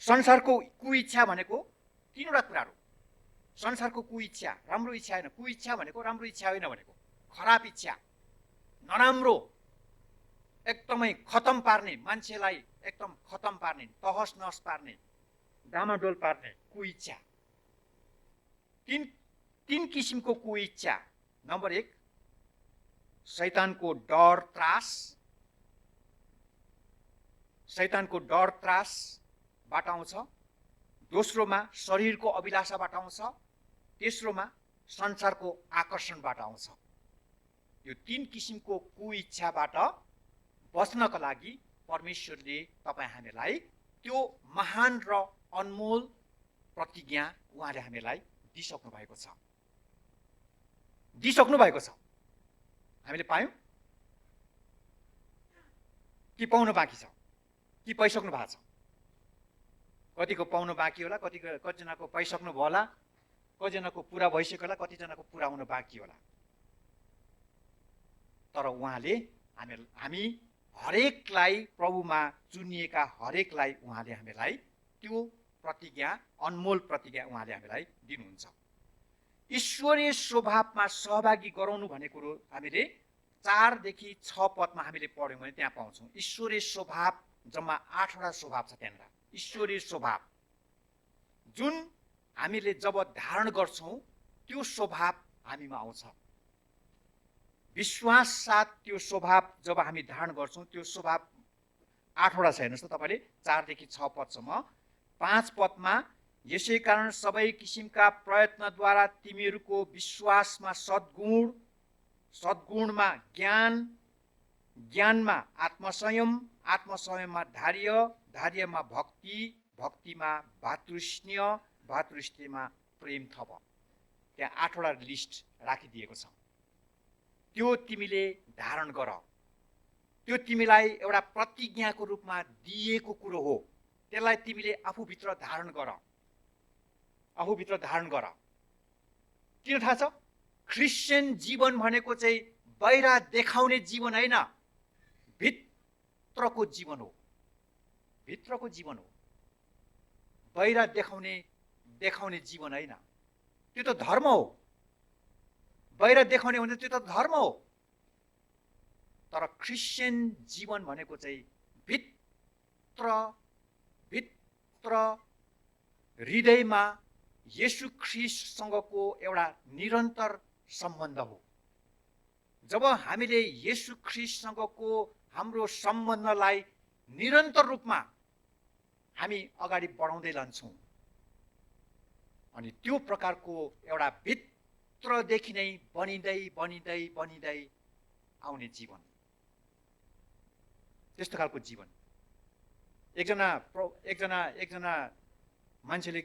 संसारको कुइच्छा भनेको तीनवटा कुराहरू। संसारको कुइच्छा, राम्रो इच्छा होइन। कुइच्छा भनेको राम्रो इच्छा होइन भनेको, खराब इच्छा, नराम्रो, एकदमै खतम पार्ने, मान्छेलाई एकदम खतम पार्ने, तहस नहस पार्ने, डामाडोल पार्ने कुइच्छा। तीन किसिमको कुइच्छा। नम्बर 1 शैतानको डर त्रासबाट आउँछ। दोस्रोमा शरीरको अभिलाषाबाट आउँछ। तेस्रोमा संसारको आकर्षणबाट आउँछ। यो 3 किसिमको कुइच्छाबाट बच्नको लागि परमेश्वरले तपाईँ हामीलाई त्यो महान र अनमोल प्रतिज्ञा उहाँले हामीलाई दिइसक्नु भएको छ। हामीले पायौँ कि पाउनु बाँकी छ कि पाइसक्नु भएको छ? कतिको पाउनु बाँकी होला, कतिजनाको पाइसक्नु भयो होला, कतिजनाको पुरा भइसक्यो होला, कतिजनाको पुरा हुनु बाँकी होला। तर उहाँले हामी हरेकलाई, प्रभुमा चुनिएका हरेकलाई उहाँले हामीलाई त्यो प्रतिज्ञा, अनमोल प्रतिज्ञा उहाँले हामीलाई दिनुहुन्छ। ईश्वरीय स्वभावमा सहभागी गराउनु भन्ने कुरो हामीले 4 देखि 6 पदमा हामीले पढ्यौँ भने त्यहाँ पाउँछौँ। ईश्वरीय स्वभाव जम्मा 8वटा स्वभाव छ त्यहाँनिर। ईश्वरीय स्वभाव जुन हामीले जब धारण गर्छौँ त्यो स्वभाव हामीमा आउँछ। विश्वास साथ त्यो स्वभाव जब हामी धारण गर्छौँ त्यो स्वभाव 8वटा छ। हेर्नुहोस् त तपाईँले 4 देखि 6 पदसम्म। 5 पदमा यसै कारण सबै किसिमका प्रयत्नद्वारा तिमीहरूको विश्वासमा सद्गुण, सद्गुणमा ज्ञान, ज्ञानमा आत्मसंयम, आत्मसंयममा धैर्य, धैर्यमा भक्ति, भक्तिमा भातृस्नेह, भातृस्नेहमा प्रेम थप। त्यहाँ 8वटा लिस्ट राखिदिएको छ। त्यो तिमीले धारण गर। त्यो तिमीलाई एउटा प्रतिज्ञाको रूपमा दिएको कुरो हो। त्यसलाई तिमीले आफूभित्र धारण गर। आफूभित्र धारण गर। किन थाहा छ? क्रिस्चियन जीवन भनेको चाहिँ बाहिर देखाउने जीवन होइन, भित्रको जीवन हो। भित्रको जीवन हो, बाहिर देखाउने जीवन होइन। त्यो त धर्म हो। बाहिर देखाउने भने त्यो त धर्म हो। तर क्रिस्चियन जीवन भनेको चाहिँ भित्र हृदयमा येशू ख्रीष्टसँगको एउटा निरन्तर सम्बन्ध हो। जब हामीले येशू ख्रीष्टसँगको हाम्रो सम्बन्धलाई निरन्तर रूपमा हामी अगाडि बढाउँदै लान्छौँ अनि त्यो प्रकारको एउटा भित्रदेखि नै बनिँदै आउने जीवन, त्यस्तो खालको जीवन। एकजना मान्छेले,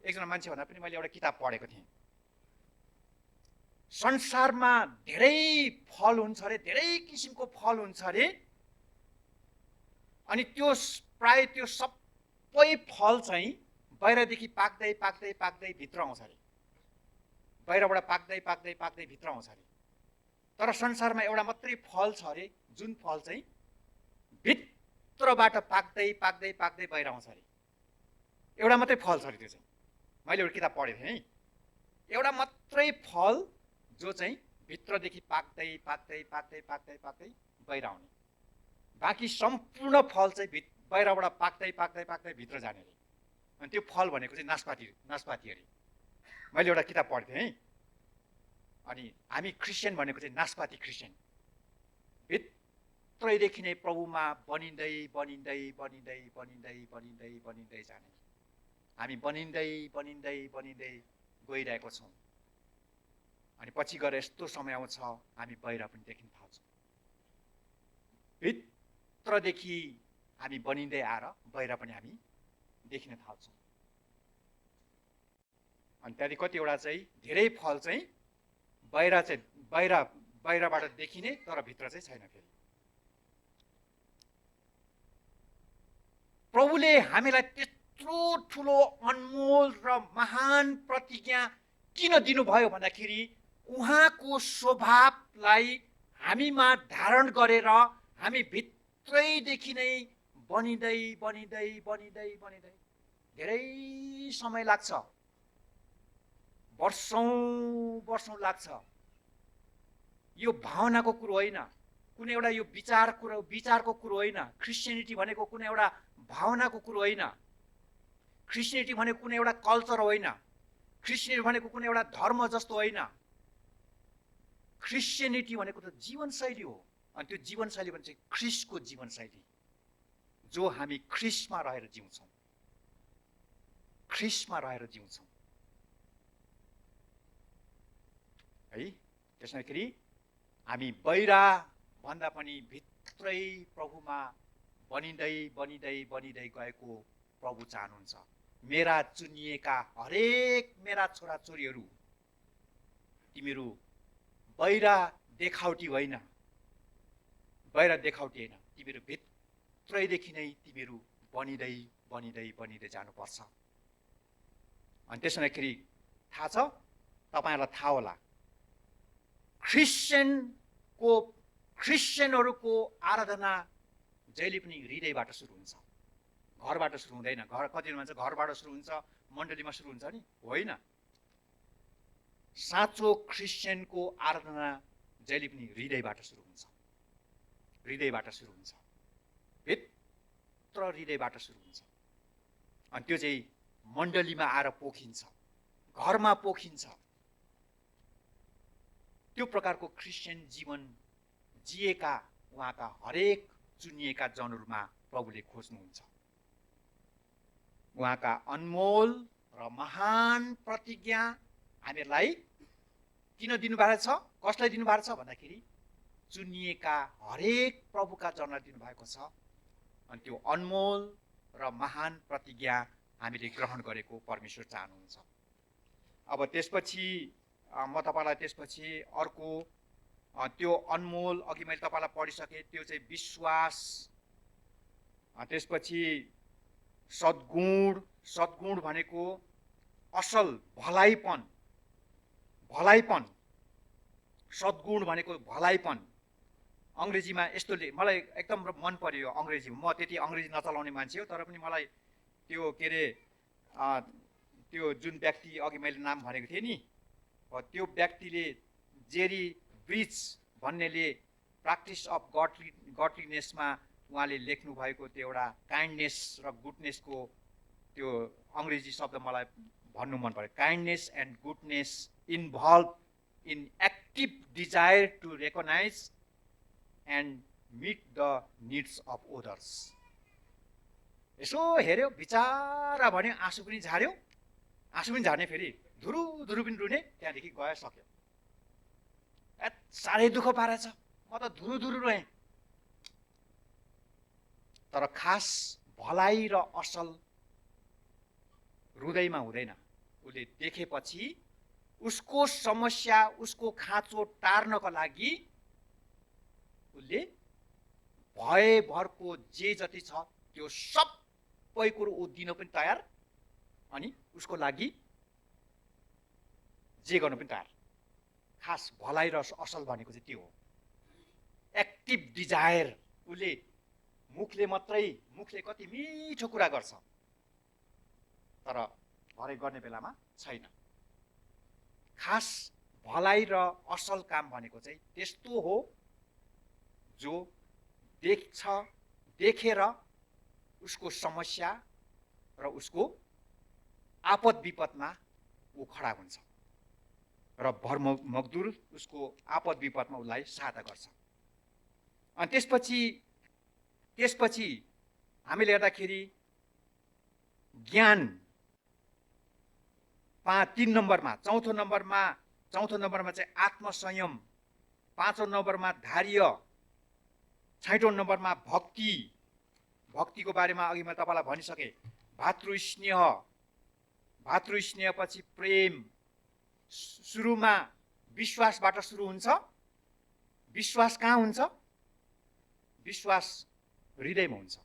एकजना मान्छे भन्दा पनि मैले एउटा किताब पढेको थिएँ। संसारमा धेरै फल हुन्छ अरे, धेरै किसिमको फल हुन्छ अरे, अनि त्यो प्राय त्यो सबै फल चाहिँ बाहिरदेखि पाक्दै भित्र आउँछ अरे। बाहिरबाट पाक्दै भित्र आउँछ अरे। तर संसारमा एउटा मात्रै फल छ अरे, जुन फल चाहिँ भित्रबाट पाक्दै बाहिर आउँछ अरे। एउटा मात्रै फल छ अरे त्यो चाहिँ। मैले एउटा किताब पढेको थिएँ है। एउटा मात्रै फल जो चाहिँ भित्रदेखि पाक्दै बाहिर आउने। बाँकी सम्पूर्ण फल चाहिँ बाहिरबाट पाक्दै भित्र जाने अरे। अनि त्यो फल भनेको चाहिँ नासपाती अरे। मैले एउटा किताब पढ्थेँ है। अनि हामी क्रिस्चियन भनेको चाहिँ नासपाती क्रिस्चियन, भित्रैदेखि नै प्रभुमा बनिँदै जाने। हामी बनिँदै गइरहेको छौँ। अनि पछि गएर यस्तो समय आउँछ हामी बाहिर पनि देखिन थाल्छौँ। भित्रदेखि हामी बनिँदै आएर बाहिर पनि हामी देखिन थाल्छौँ। अनि त्यहाँदेखि कतिवटा चाहिँ धेरै फल चाहिँ बाहिरबाट देखिने तर भित्र चाहिँ छैन। फेरि प्रभुले हामीलाई त्यत्रो ठुलो अनमोल र महान प्रतिज्ञा किन दिनुभयो भन्दाखेरि उहाँको स्वभावलाई हामीमा धारण गरेर हामी भित्रैदेखि नै बनिँदै धेरै समय लाग्छ। वर्षौं लाग्छ। यो भावनाको कुरो होइन, कुनै एउटा यो विचारको कुरो होइन। क्रिस्चियनिटी भनेको कुनै एउटा भावनाको कुरो होइन। क्रिस्चियनिटी भनेको कुनै एउटा कल्चर होइन। क्रिस्चियनिटी भनेको कुनै एउटा धर्म जस्तो होइन। क्रिस्चियनिटी भनेको त जीवनशैली हो। अनि त्यो जीवनशैली भने चाहिँ ख्रिस्टको जीवनशैली, जो हामी ख्रिस्टमा रहेर जिउँछौँ। ख्रिस्टमा रहेर जिउँछौँ है। त्यसैगरी हामी बाहिर भन्दा पनि भित्रै प्रभुमा बनिँदै गएको प्रभु चाहनुहुन्छ। मेरा चुनिएका हरेक मेरा छोराछोरीहरू, तिमीहरू बाहिर देखावटी होइन, तिमीहरू भित्रैदेखि नै तिमीहरू बनिँदै जानुपर्छ। अनि त्यसैगरी थाहा छ, तपाईँहरूलाई थाहा होला, क्रिस्चियनहरूको आराधना जहिले पनि हृदयबाट सुरु हुन्छ, घरबाट सुरु हुँदैन। कतिजना मान्छे घरबाट सुरु हुन्छ, मण्डलीमा सुरु हुन्छ नि, होइन। साँचो क्रिस्चियनको आराधना जहिले पनि हृदयबाट सुरु हुन्छ, हृदयबाट सुरु हुन्छ, भित्र हृदयबाट सुरु हुन्छ। अनि त्यो चाहिँ मण्डलीमा आएर पोखिन्छ, घरमा पोखिन्छ। त्यो प्रकारको क्रिस्चियन जीवन जिएका उहाँका हरेक चुनिएका जनहरूमा प्रभुले खोज्नुहुन्छ। उहाँका अनमोल र महान प्रतिज्ञा हामीहरूलाई किन दिनुभएको छ, कसलाई दिनुभएको छ भन्दाखेरि चुनिएका हरेक प्रभुका जनलाई दिनुभएको छ। अनि त्यो अनमोल र महान प्रतिज्ञा हामीले ग्रहण गरेको परमेश्वर चाहनुहुन्छ। अब त्यसपछि म तपाईँलाई त्यसपछि अर्को त्यो अनमोल, अघि मैले तपाईँलाई पढिसकेँ, त्यो चाहिँ विश्वास। त्यसपछि सद्गुण, सद्गुण भनेको असल भलाइपन, भलाइपन, सद्गुण भनेको भलाइपन। अङ्ग्रेजीमा यस्तो मलाई एकदम मन पर्यो अङ्ग्रेजी। म त्यति अङ्ग्रेजी नचलाउने मान्छे हो, तर पनि मलाई त्यो के अरे त्यो जुन व्यक्ति अघि मैले नाम भनेको थिएँ नि, त्यो व्यक्तिले जेरी ब्रिज भन्नेले प्र्याक्टिस अफ गडलीनेसमा उहाँले लेख्नु भएको त्यो एउटा काइन्डनेस र गुडनेसको त्यो अङ्ग्रेजी शब्द मलाई भन्नु मन पर्यो। Kindness and goodness involve in active desire to recognise and meet the needs of others. यसो हेऱ्यो, बिचारा भन्यो, आँसु पनि झार्यो, आँसु पनि झार्ने, फेरि धुरु धुरु पनि रुने, त्यहाँदेखि गयो, सक्यो। साह्रै दुःख पारेछ, म त धुरु धुरु रोएँ। तर खास भलाइ र असल हृदयमा हुँदैन। उसले देखेपछि उसको समस्या, उसको खाँचो टार्नको लागि उसले भयभरको जे जति छ त्यो सबै कुरो ऊ दिन पनि तयार, अनि उसको लागि जे गर्नु पनि तयार। खास भलाइ र असल भनेको चाहिँ त्यो हो, एक्टिभ डिजायर। उसले मुखले कति मिठो कुरा गर्छ, तर भरे गर्ने बेलामा छैन। खास भलाइ र असल काम भनेको चाहिँ त्यस्तो हो जो देखेर उसको समस्या र उसको आपद विपदमा ऊ खडा हुन्छ र भरमग्दुर उसको आपद विपदमा उसलाई सहायता गर्छ। अनि त्यसपछि हामीले हेर्दाखेरि ज्ञान 3 नम्बरमा, चौथो नम्बरमा चाहिँ आत्मसंयम, 5औं नम्बरमा धैर्य, 6औं नम्बरमा भक्ति। भक्तिको बारेमा अघि मैले तपाईँलाई भनिसकेँ। भातृस्नेह पछि प्रेम। सुरुमा विश्वासबाट सुरु हुन्छ। विश्वास कहाँ हुन्छ? विश्वास हृदयमा हुन्छ।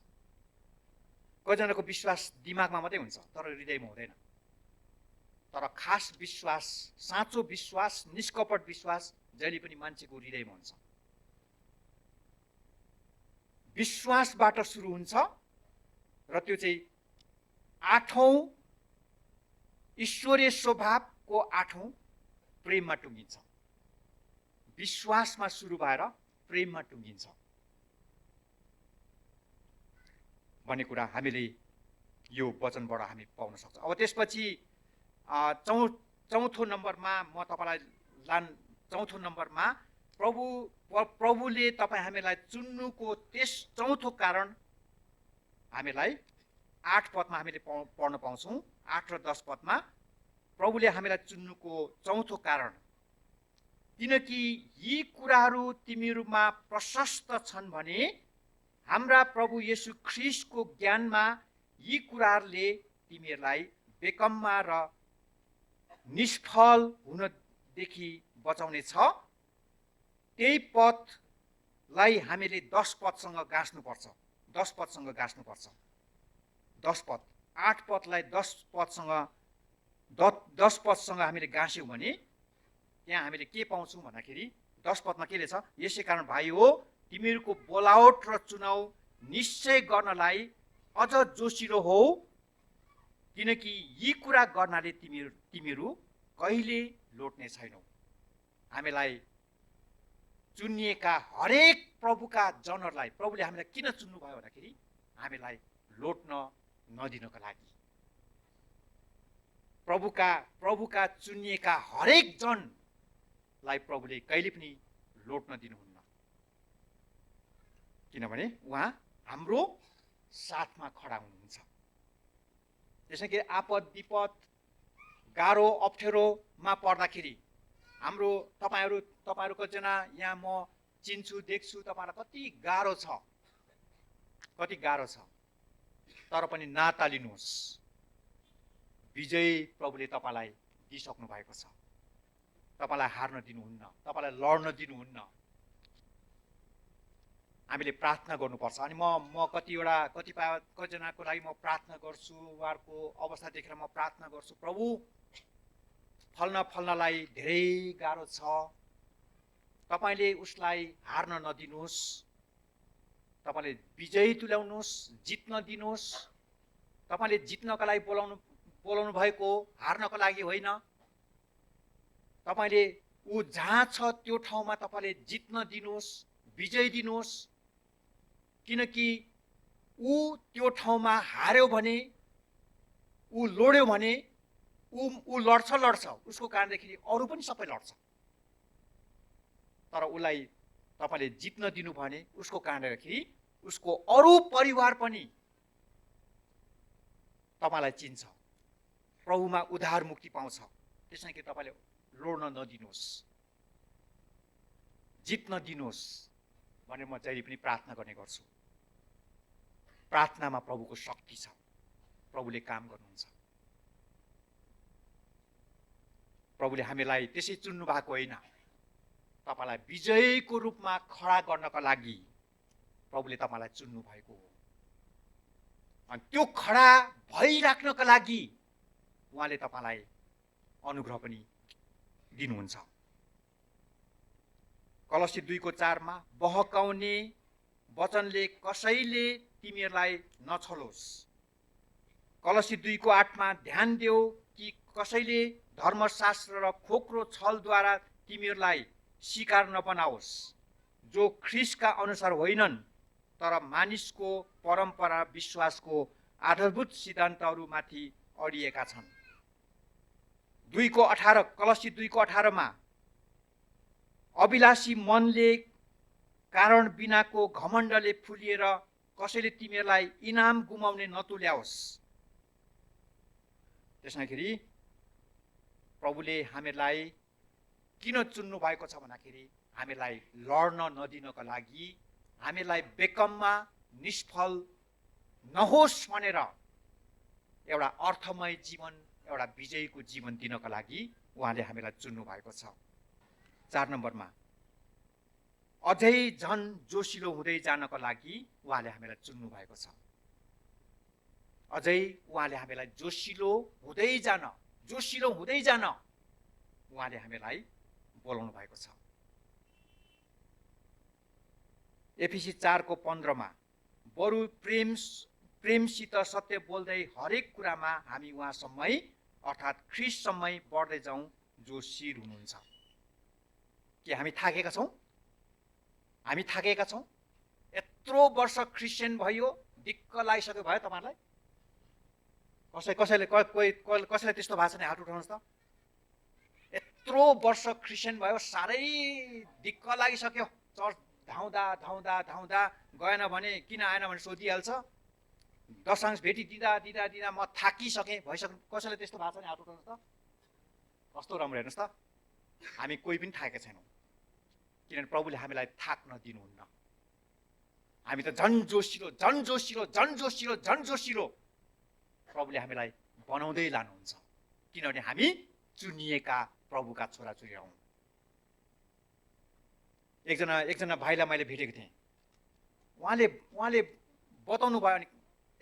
कतिजनाको विश्वास दिमागमा मात्रै हुन्छ, तर हृदयमा हुँदैन। तर खास विश्वास, साँचो विश्वास, निष्कपट विश्वास जहिले पनि मान्छेको हृदयमा हुन्छ। विश्वासबाट सुरु हुन्छ र त्यो चाहिँ 8औं ईश्वरीय स्वभावको 8औं प्रेममा टुङ्गिन्छ। विश्वासमा सुरु भएर प्रेममा टुङ्गिन्छ भन्ने कुरा हामीले यो वचनबाट हामी पाउन सक्छौँ। अब त्यसपछि चौथो नम्बरमा म तपाईलाई चौथो नम्बरमा प्रभुले तपाईँ हामीलाई चुन्नुको त्यस चौथो कारण हामीलाई 8 पदमा हामीले पढ्न पाउँछौँ। 8 र 10 पदमा प्रभुले हामीलाई चुन्नुको चौथो कारण, किनकि यी कुराहरू तिमीहरूमा प्रशस्त छन् भने हाम्रा प्रभु येशू ख्रीष्टको ज्ञानमा यी कुराहरूले तिमीहरूलाई बेकममा र निष्फल हुनदेखि बचाउने छ। त्यही पदलाई हामीले 10 पदसँग गाँच्नुपर्छ। 10 पदसँग गाँच्नुपर्छ। 10 पद, 8 पदलाई 10 पदसँग हामीले गाँस्यौँ भने त्यहाँ हामीले के पाउँछौँ भन्दाखेरि 10 पदमा के लेख्छ? यसै कारण भाइ हो, तिमीहरूको बोलावट र चुनाव निश्चय गर्नलाई अझ जोसिलो हो, किनकि यी कुरा गर्नाले तिमीहरू कहिले लोट्ने छैनौ। हामीलाई चुनिएका हरेक प्रभुका जनहरूलाई प्रभुले हामीलाई किन चुन्नुभयो भन्दाखेरि हामीलाई लोट्न नदिनको लागि। प्रभुका चुनिएका हरेक जनलाई प्रभुले कहिले पनि लोट्न दिनुहुन्न, किनभने उहाँ हाम्रो साथमा खडा हुनुहुन्छ। त्यसै कि आपद विपद गाह्रो अप्ठ्यारोमा पर्दाखेरि हाम्रो तपाईँहरू कतिजना यहाँ म चिन्छु देख्छु, तपाईँलाई कति गाह्रो छ, तर पनि नतालिनुहोस्, विजय प्रभुले तपाईँलाई दिइसक्नु भएको छ। तपाईँलाई हार्न दिनुहुन्न, तपाईँलाई लड्न दिनुहुन्न। हामीले प्रार्थना गर्नुपर्छ। अनि म कतिजनाको लागि म प्रार्थना गर्छु, उहाँहरूको अवस्था देखेर म प्रार्थना गर्छु, प्रभु फल्नलाई धेरै गाह्रो छ, तपाईँले उसलाई हार्न नदिनुहोस्, तपाईँले विजय तुल्याउनुहोस्, जित्न दिनुहोस्। तपाईँले जित्नका लागि बोलाउनु भएको, हार्नको लागि होइन। तपाईँले ऊ जहाँ छ त्यो ठाउँमा तपाईँले जित्न दिनुहोस्, विजय दिनुहोस्, किनकि ऊ त्यो ठाउँमा हार्यो भने, ऊ लड्यो भने, ऊ लड्छ, उसको कारणदेखि अरू पनि सबै लड्छ। तर उसलाई तपाईँले जित्न दिनु भने उसको कारणदेखि उसको अरू परिवार पनि तपाईँलाई चिन्छ, प्रभुमा उद्धार मुक्ति पाउँछ। त्यसैले कि तपाईँले लड्न नदिनुहोस्, जित्न दिनुहोस् भनेर म जहिले पनि प्रार्थना गर्ने गर्छु। प्रार्थनामा प्रभुको शक्ति छ, प्रभुले काम गर्नुहुन्छ। प्रभुले हामीलाई त्यसै चुन्नु भएको होइन, तपाईँलाई विजयको रूपमा खडा गर्नका लागि प्रभुले तपाईँलाई चुन्नु भएको हो। अनि त्यो खडा भइराख्नका लागि उहाँले तपाईँलाई अनुग्रह पनि दिनुहुन्छ। कलसी 2:4 बहकाउने वचनले कसैले तिमीहरूलाई नछलोस्। कलसी 2:8 ध्यान देऊ कि कसैले धर्मशास्त्र र खोक्रो छलद्वारा तिमीहरूलाई शिकार नबनाओस्, जो ख्रीष्टका अनुसार होइनन् तर मानिसको परम्परा विश्वासको आधारभूत सिद्धान्तहरूमाथि अडिएका छन्। 2:18 कलसी 2:18 अभिलाषी मनले कारण बिनाको घमण्डले फुलिएर कसैले तिमीहरूलाई इनाम गुमाउने नतुल्याओस्। त्यसैखेरि प्रभुले हामीलाई किन चुन्नु भएको छ भन्दाखेरि हामीलाई लड्न नदिनको लागि, हामीलाई बेकममा निष्फल नहोस् भनेर एउटा अर्थमय जीवन, एउटा विजयको जीवन दिनको लागि उहाँले हामीलाई चुन्नु भएको छ। 4 नम्बरमा अझै झन जोसिलो हुँदै जानको लागि उहाँले हामीलाई चुन्नु भएको छ। अझै उहाँले हामीलाई जोसिलो हुँदै जान उहाँले हामीलाई बोलाउनु भएको छ। एफिसी 4:15 बरु प्रेमसित सत्य बोल्दै हरेक कुरामा हामी उहाँसम्मै अर्थात् ख्रीष्टसम्मै बढ्दै जाउँ, जो शिर हुनुहुन्छ। के हामी थाकेका छौँ? यत्रो वर्ष क्रिस्चियन भयो, दिक्क लागिसक्यो भयो तपाईँहरूलाई? कसैलाई त्यस्तो भएको छ नि हात उठाउनुहोस् त। यत्रो वर्ष क्रिस्चियन भयो, साह्रै दिक्क लागिसक्यो, चर्च धाउँदा गएन भने, किन आएन भने सोधिहाल्छ, दशांश भेटी दिँदा म थाकिसकेँ भइसक्यो। कसैलाई त्यस्तो भएको छ नि हात उठाउनुहोस् त। कस्तो राम्रो, हेर्नुहोस् त, हामी कोही पनि थाकेका छैनौँ, किनभने प्रभुले हामीलाई थाक्न दिनुहुन्न। हामी त झन् जोसिलो प्रभुले हामीलाई बनाउँदै लानुहुन्छ, किनभने हामी चुनिएका प्रभुका छोराछोरी हौँ। एकजना भाइलाई मैले भेटेको थिएँ, उहाँले बताउनु भयो, अनि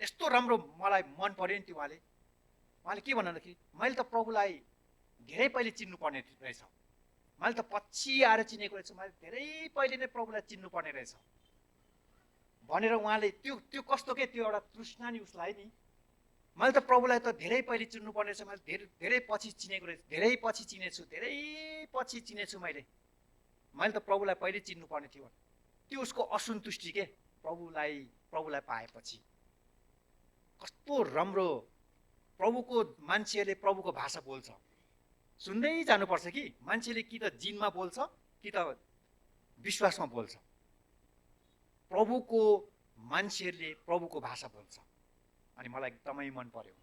यस्तो राम्रो मलाई मन पर्यो नि त्यो। उहाँले के भन्दाखेरि मैले त प्रभुलाई धेरै पहिले चिन्नु पर्ने रहेछ, मैले त पछि आएर चिनेको रहेछ, मैले धेरै पहिले नै प्रभुलाई चिन्नु पर्ने रहेछ। भनेर उहाँले त्यो कस्तो के त्यो एउटा तृष्णा नि उसलाई नि। मैले त प्रभुलाई त धेरै पहिले चिन्नु पर्ने रहेछ, मैले धेरै पछि चिनेको रहेछ, धेरै पछि चिनेछु मैले त प्रभुलाई पहिले चिन्नु पर्ने थियो। त्यो उसको असन्तुष्टि के प्रभुलाई पाएपछि। कस्तो राम्रो प्रभुको मान्छेले प्रभुको भाषा बोल्छ। सुन्दै जानुपर्छ कि मान्छेले कि त जिनमा बोल्छ कि त विश्वासमा बोल्छ। प्रभुको मान्छेहरूले प्रभुको भाषा बोल्छ। अनि मलाई एकदमै मन पर्यो।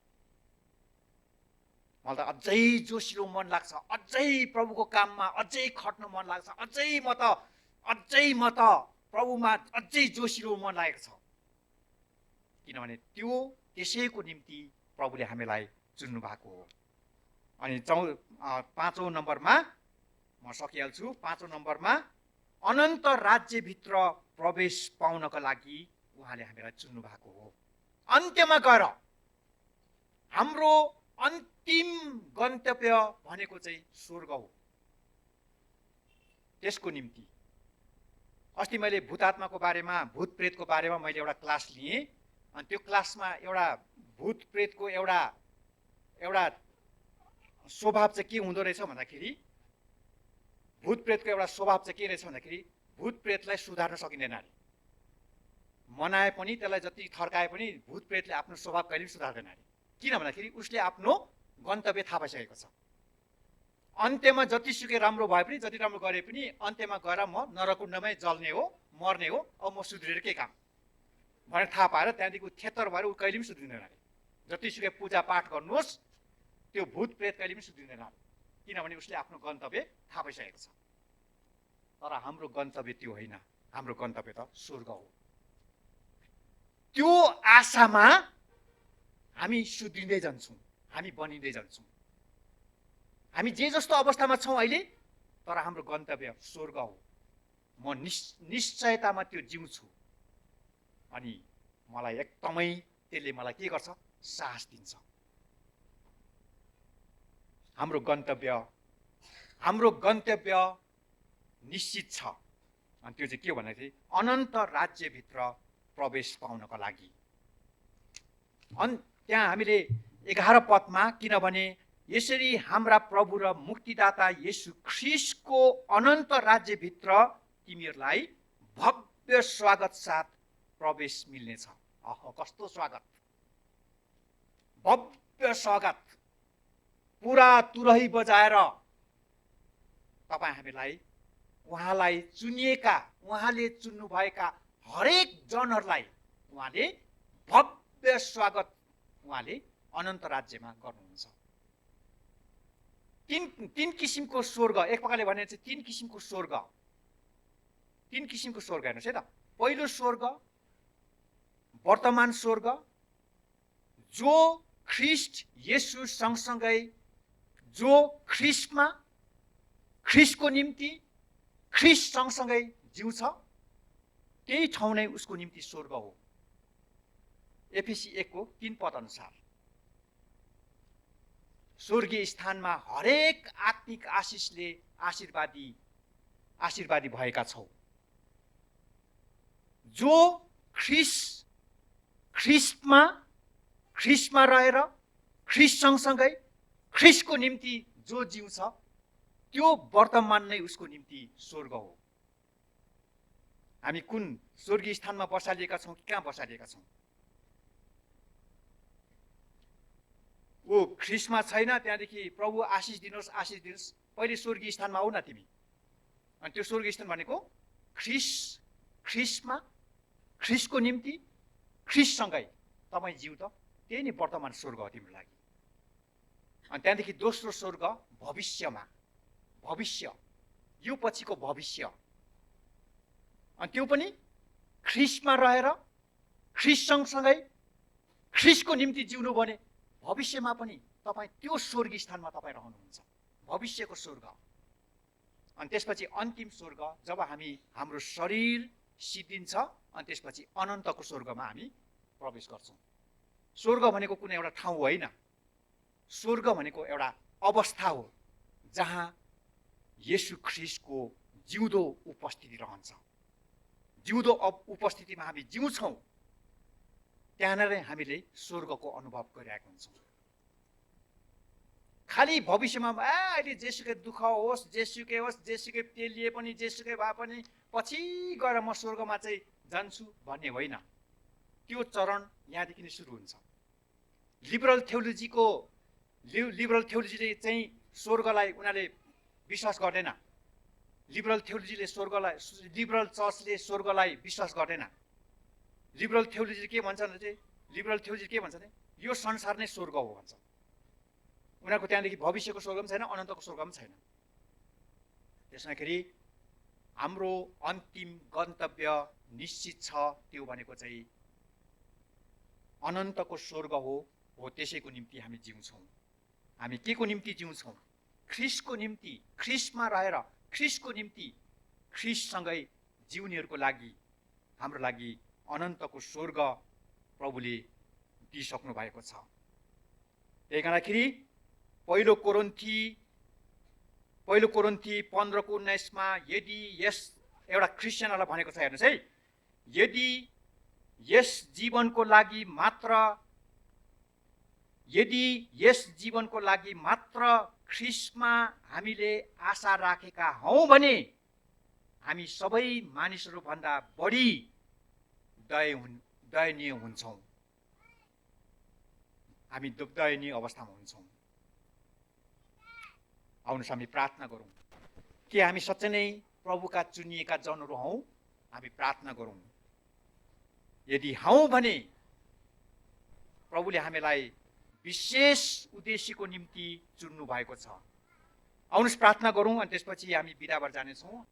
मलाई त अझै जोसिलो मन लाग्छ, अझै प्रभुको काममा अझै खट्न मन लाग्छ, अझै म त प्रभुमा अझै जोसिलो मन लागेको छ। किनभने त्यसैको निम्ति प्रभुले हामीलाई चुन्नु भएको हो। अनि 5औं नम्बरमा म सकिहाल्छु। 5औं नम्बरमा अनन्त राज्यभित्र प्रवेश पाउनको लागि उहाँले हामीलाई चुन्नु भएको हो। अन्त्यमा गएर हाम्रो अन्तिम गन्तव्य भनेको चाहिँ स्वर्ग हो। त्यसको निम्ति अस्ति मैले भूतात्माको बारेमा, भूत प्रेतको बारेमा मैले एउटा क्लास लिएँ। अनि त्यो क्लासमा एउटा भूत प्रेतको एउटा स्वभाव चाहिँ के हुँदो रहेछ भन्दाखेरि, भूत प्रेतको एउटा स्वभाव चाहिँ के रहेछ भन्दाखेरि, भूत प्रेतलाई सुधार्न सकिँदैन अरे। मनाए पनि, त्यसलाई जति थर्काए पनि भूत प्रेतले आफ्नो स्वभाव कहिले पनि सुधार्दैन अरे। किन भन्दाखेरि उसले आफ्नो गन्तव्य थाहा पाइसकेको छ। अन्त्यमा जतिसुकै राम्रो भए पनि, जति राम्रो गरे पनि अन्त्यमा गएर म नरकुण्डमै जल्ने हो, मर्ने हो, अब म सुध्रेर के काम भनेर थाहा पाएर त्यहाँदेखि थेतर भएर ऊ कहिले पनि सुध्रिँदैन अरे। जतिसुकै पूजापाठ गर्नुहोस्, त्यो भूत प्रेत कहिले पनि सुध्रिँदैन अरे। किनभने उसले आफ्नो गन्तव्य थाहा पाइसकेको छ। तर हाम्रो गन्तव्य त्यो होइन, हाम्रो गन्तव्य त स्वर्ग हो। त्यो आशामा हामी सुध्रिँदै जान्छौँ, हामी बनिँदै जान्छौँ। हामी जे जस्तो अवस्थामा छौँ अहिले, तर हाम्रो गन्तव्य स्वर्ग हो। म निश्चयतामा त्यो जिउँछु। अनि मलाई एकदमै त्यसले मलाई के गर्छ, साहस दिन्छ। हाम्रो गन्तव्य निश्चित छ। अनि त्यो चाहिँ के भन्दाखेरि अनन्त राज्यभित्र प्रवेश पाउनको लागि। अनि त्यहाँ हामीले 11 पदमा, किनभने यसरी हाम्रा प्रभु र मुक्तिदाता येशू ख्रीष्टको अनन्त राज्यभित्र तिमीहरूलाई भव्य स्वागत साथ प्रवेश मिल्नेछ। कस्तो स्वागत, भव्य स्वागत। पुरा तुरही बजाएर तपाईँ हामीलाई, उहाँलाई चुनिएका, उहाँले चुन्नु भएका हरेक जनहरूलाई उहाँले भव्य स्वागत उहाँले अनन्त राज्यमा गर्नुहुन्छ। तीन किसिमको स्वर्ग, एक प्रकारले भने चाहिँ तीन किसिमको स्वर्ग हेर्नुहोस् है त। पहिलो स्वर्ग वर्तमान स्वर्ग, जो ख्रीष्ट येशू सँगसँगै, जो ख्रीष्टको निम्ति ख्रीष्ट सँगसँगै जिउँछ, त्यही ठाउँ नै उसको निम्ति स्वर्ग हो। एफएसी 1:3 पद अनुसार स्वर्गीय स्थानमा हरेक आत्मिक आशिषले आशीर्वादी भएका छौ। जो ख्रीष्टमा रहेर ख्रीष्ट सँगसँगै ख्रीष्टको निम्ति जो जिउँछ, त्यो वर्तमान नै उसको निम्ति स्वर्ग हो। हामी कुन स्वर्गीय स्थानमा बसालिएका छौँ कि कहाँ बसालिएका छौँ? ऊ ख्रीष्टमा छैन, त्यहाँदेखि प्रभु आशिष दिनुहोस्, पहिले स्वर्गीय स्थानमा आऊ न तिमी। अनि त्यो स्वर्गीय स्थान भनेको ख्रीष्टमा ख्रीष्टको निम्ति ख्रीष्टसँगै तपाईँ जिउ त, त्यही नै वर्तमान स्वर्ग हो तिम्रो लागि। अनि त्यहाँदेखि दोस्रो स्वर्ग भविष्य, यो पछिको भविष्य। अनि त्यो पनि ख्रीष्टमा रहेर ख्रीष्ट सँगसँगै ख्रीष्टको निम्ति जिउनु भने भविष्यमा पनि तपाईँ त्यो स्वर्गीय स्थानमा तपाईँ रहनुहुन्छ, भविष्यको स्वर्ग। अनि त्यसपछि अन्तिम स्वर्ग, जब हाम्रो शरीर सिद्धिन्छ, अनि त्यसपछि अनन्तको स्वर्गमा हामी प्रवेश गर्छौँ। स्वर्ग भनेको कुनै एउटा ठाउँ होइन, स्वर्ग भनेको एउटा अवस्था हो जहाँ येशू ख्रीष्टको जिउँदो उपस्थिति रहन्छ, जिउँदो उपस्थितिमा हामी जिउँछौँ, त्यहाँनिर हामीले स्वर्गको अनुभव गरिरहेका हुन्छौँ। खालि भविष्यमा अहिले जेसुकै दुःख होस्, जेसुकै होस्, जेसुकै पेलिए पनि, जेसुकै भए पनि पछि गएर म स्वर्गमा चाहिँ जान्छु भन्ने होइन। त्यो चरण यहाँदेखि नै सुरु हुन्छ। लिबरल थियोलोजीले चाहिँ स्वर्गलाई उनीहरूले विश्वास गर्दैन। लिबरल चर्चले स्वर्गलाई विश्वास गर्दैन। लिबरल थियोलोजीले के भन्छ भने यो संसार नै स्वर्ग हो भन्छ। उनीहरूको त्यहाँदेखि भविष्यको स्वर्ग पनि छैन, अनन्तको स्वर्ग पनि छैन। त्यसमाखेरि हाम्रो अन्तिम गन्तव्य निश्चित छ, त्यो भनेको चाहिँ अनन्तको स्वर्ग हो। त्यसैको निम्ति हामी जिउँछौँ। हामी के को निम्ति जिउँछौँ? ख्रिस्टको निम्ति, ख्रिस्टमा रहेर ख्रिस्टको निम्ति, ख्रिस्टसँगै जिउनेहरूको लागि, हाम्रो लागि अनन्तको स्वर्ग प्रभुले दिइसक्नु भएको छ। त्यही कारणखेरि पहिलो कोरिन्थी 15:19 यदि यस एउटा क्रिस्चियनहरूलाई भनेको छ, हेर्नुहोस् है, यदि यस जीवनको लागि मात्र ख्रिस्टमा हामीले आशा राखेका हौँ भने हामी सबै मानिसहरूभन्दा बढी दयनीय हुन्छौँ। हामी दयनीय अवस्थामा हुन्छौँ। आउनुहोस् हामी प्रार्थना गरौँ। के हामी सच्चै नै प्रभुका चुनिएका जनहरू हौँ? हामी प्रार्थना गरौँ। यदि हौँ भने प्रभुले हामीलाई विशेष उद्देश्यको निम्ति चुन्नु भएको छ। आउनुहोस् प्रार्थना गरौँ अनि त्यसपछि हामी बिदा भएर जानेछौँ।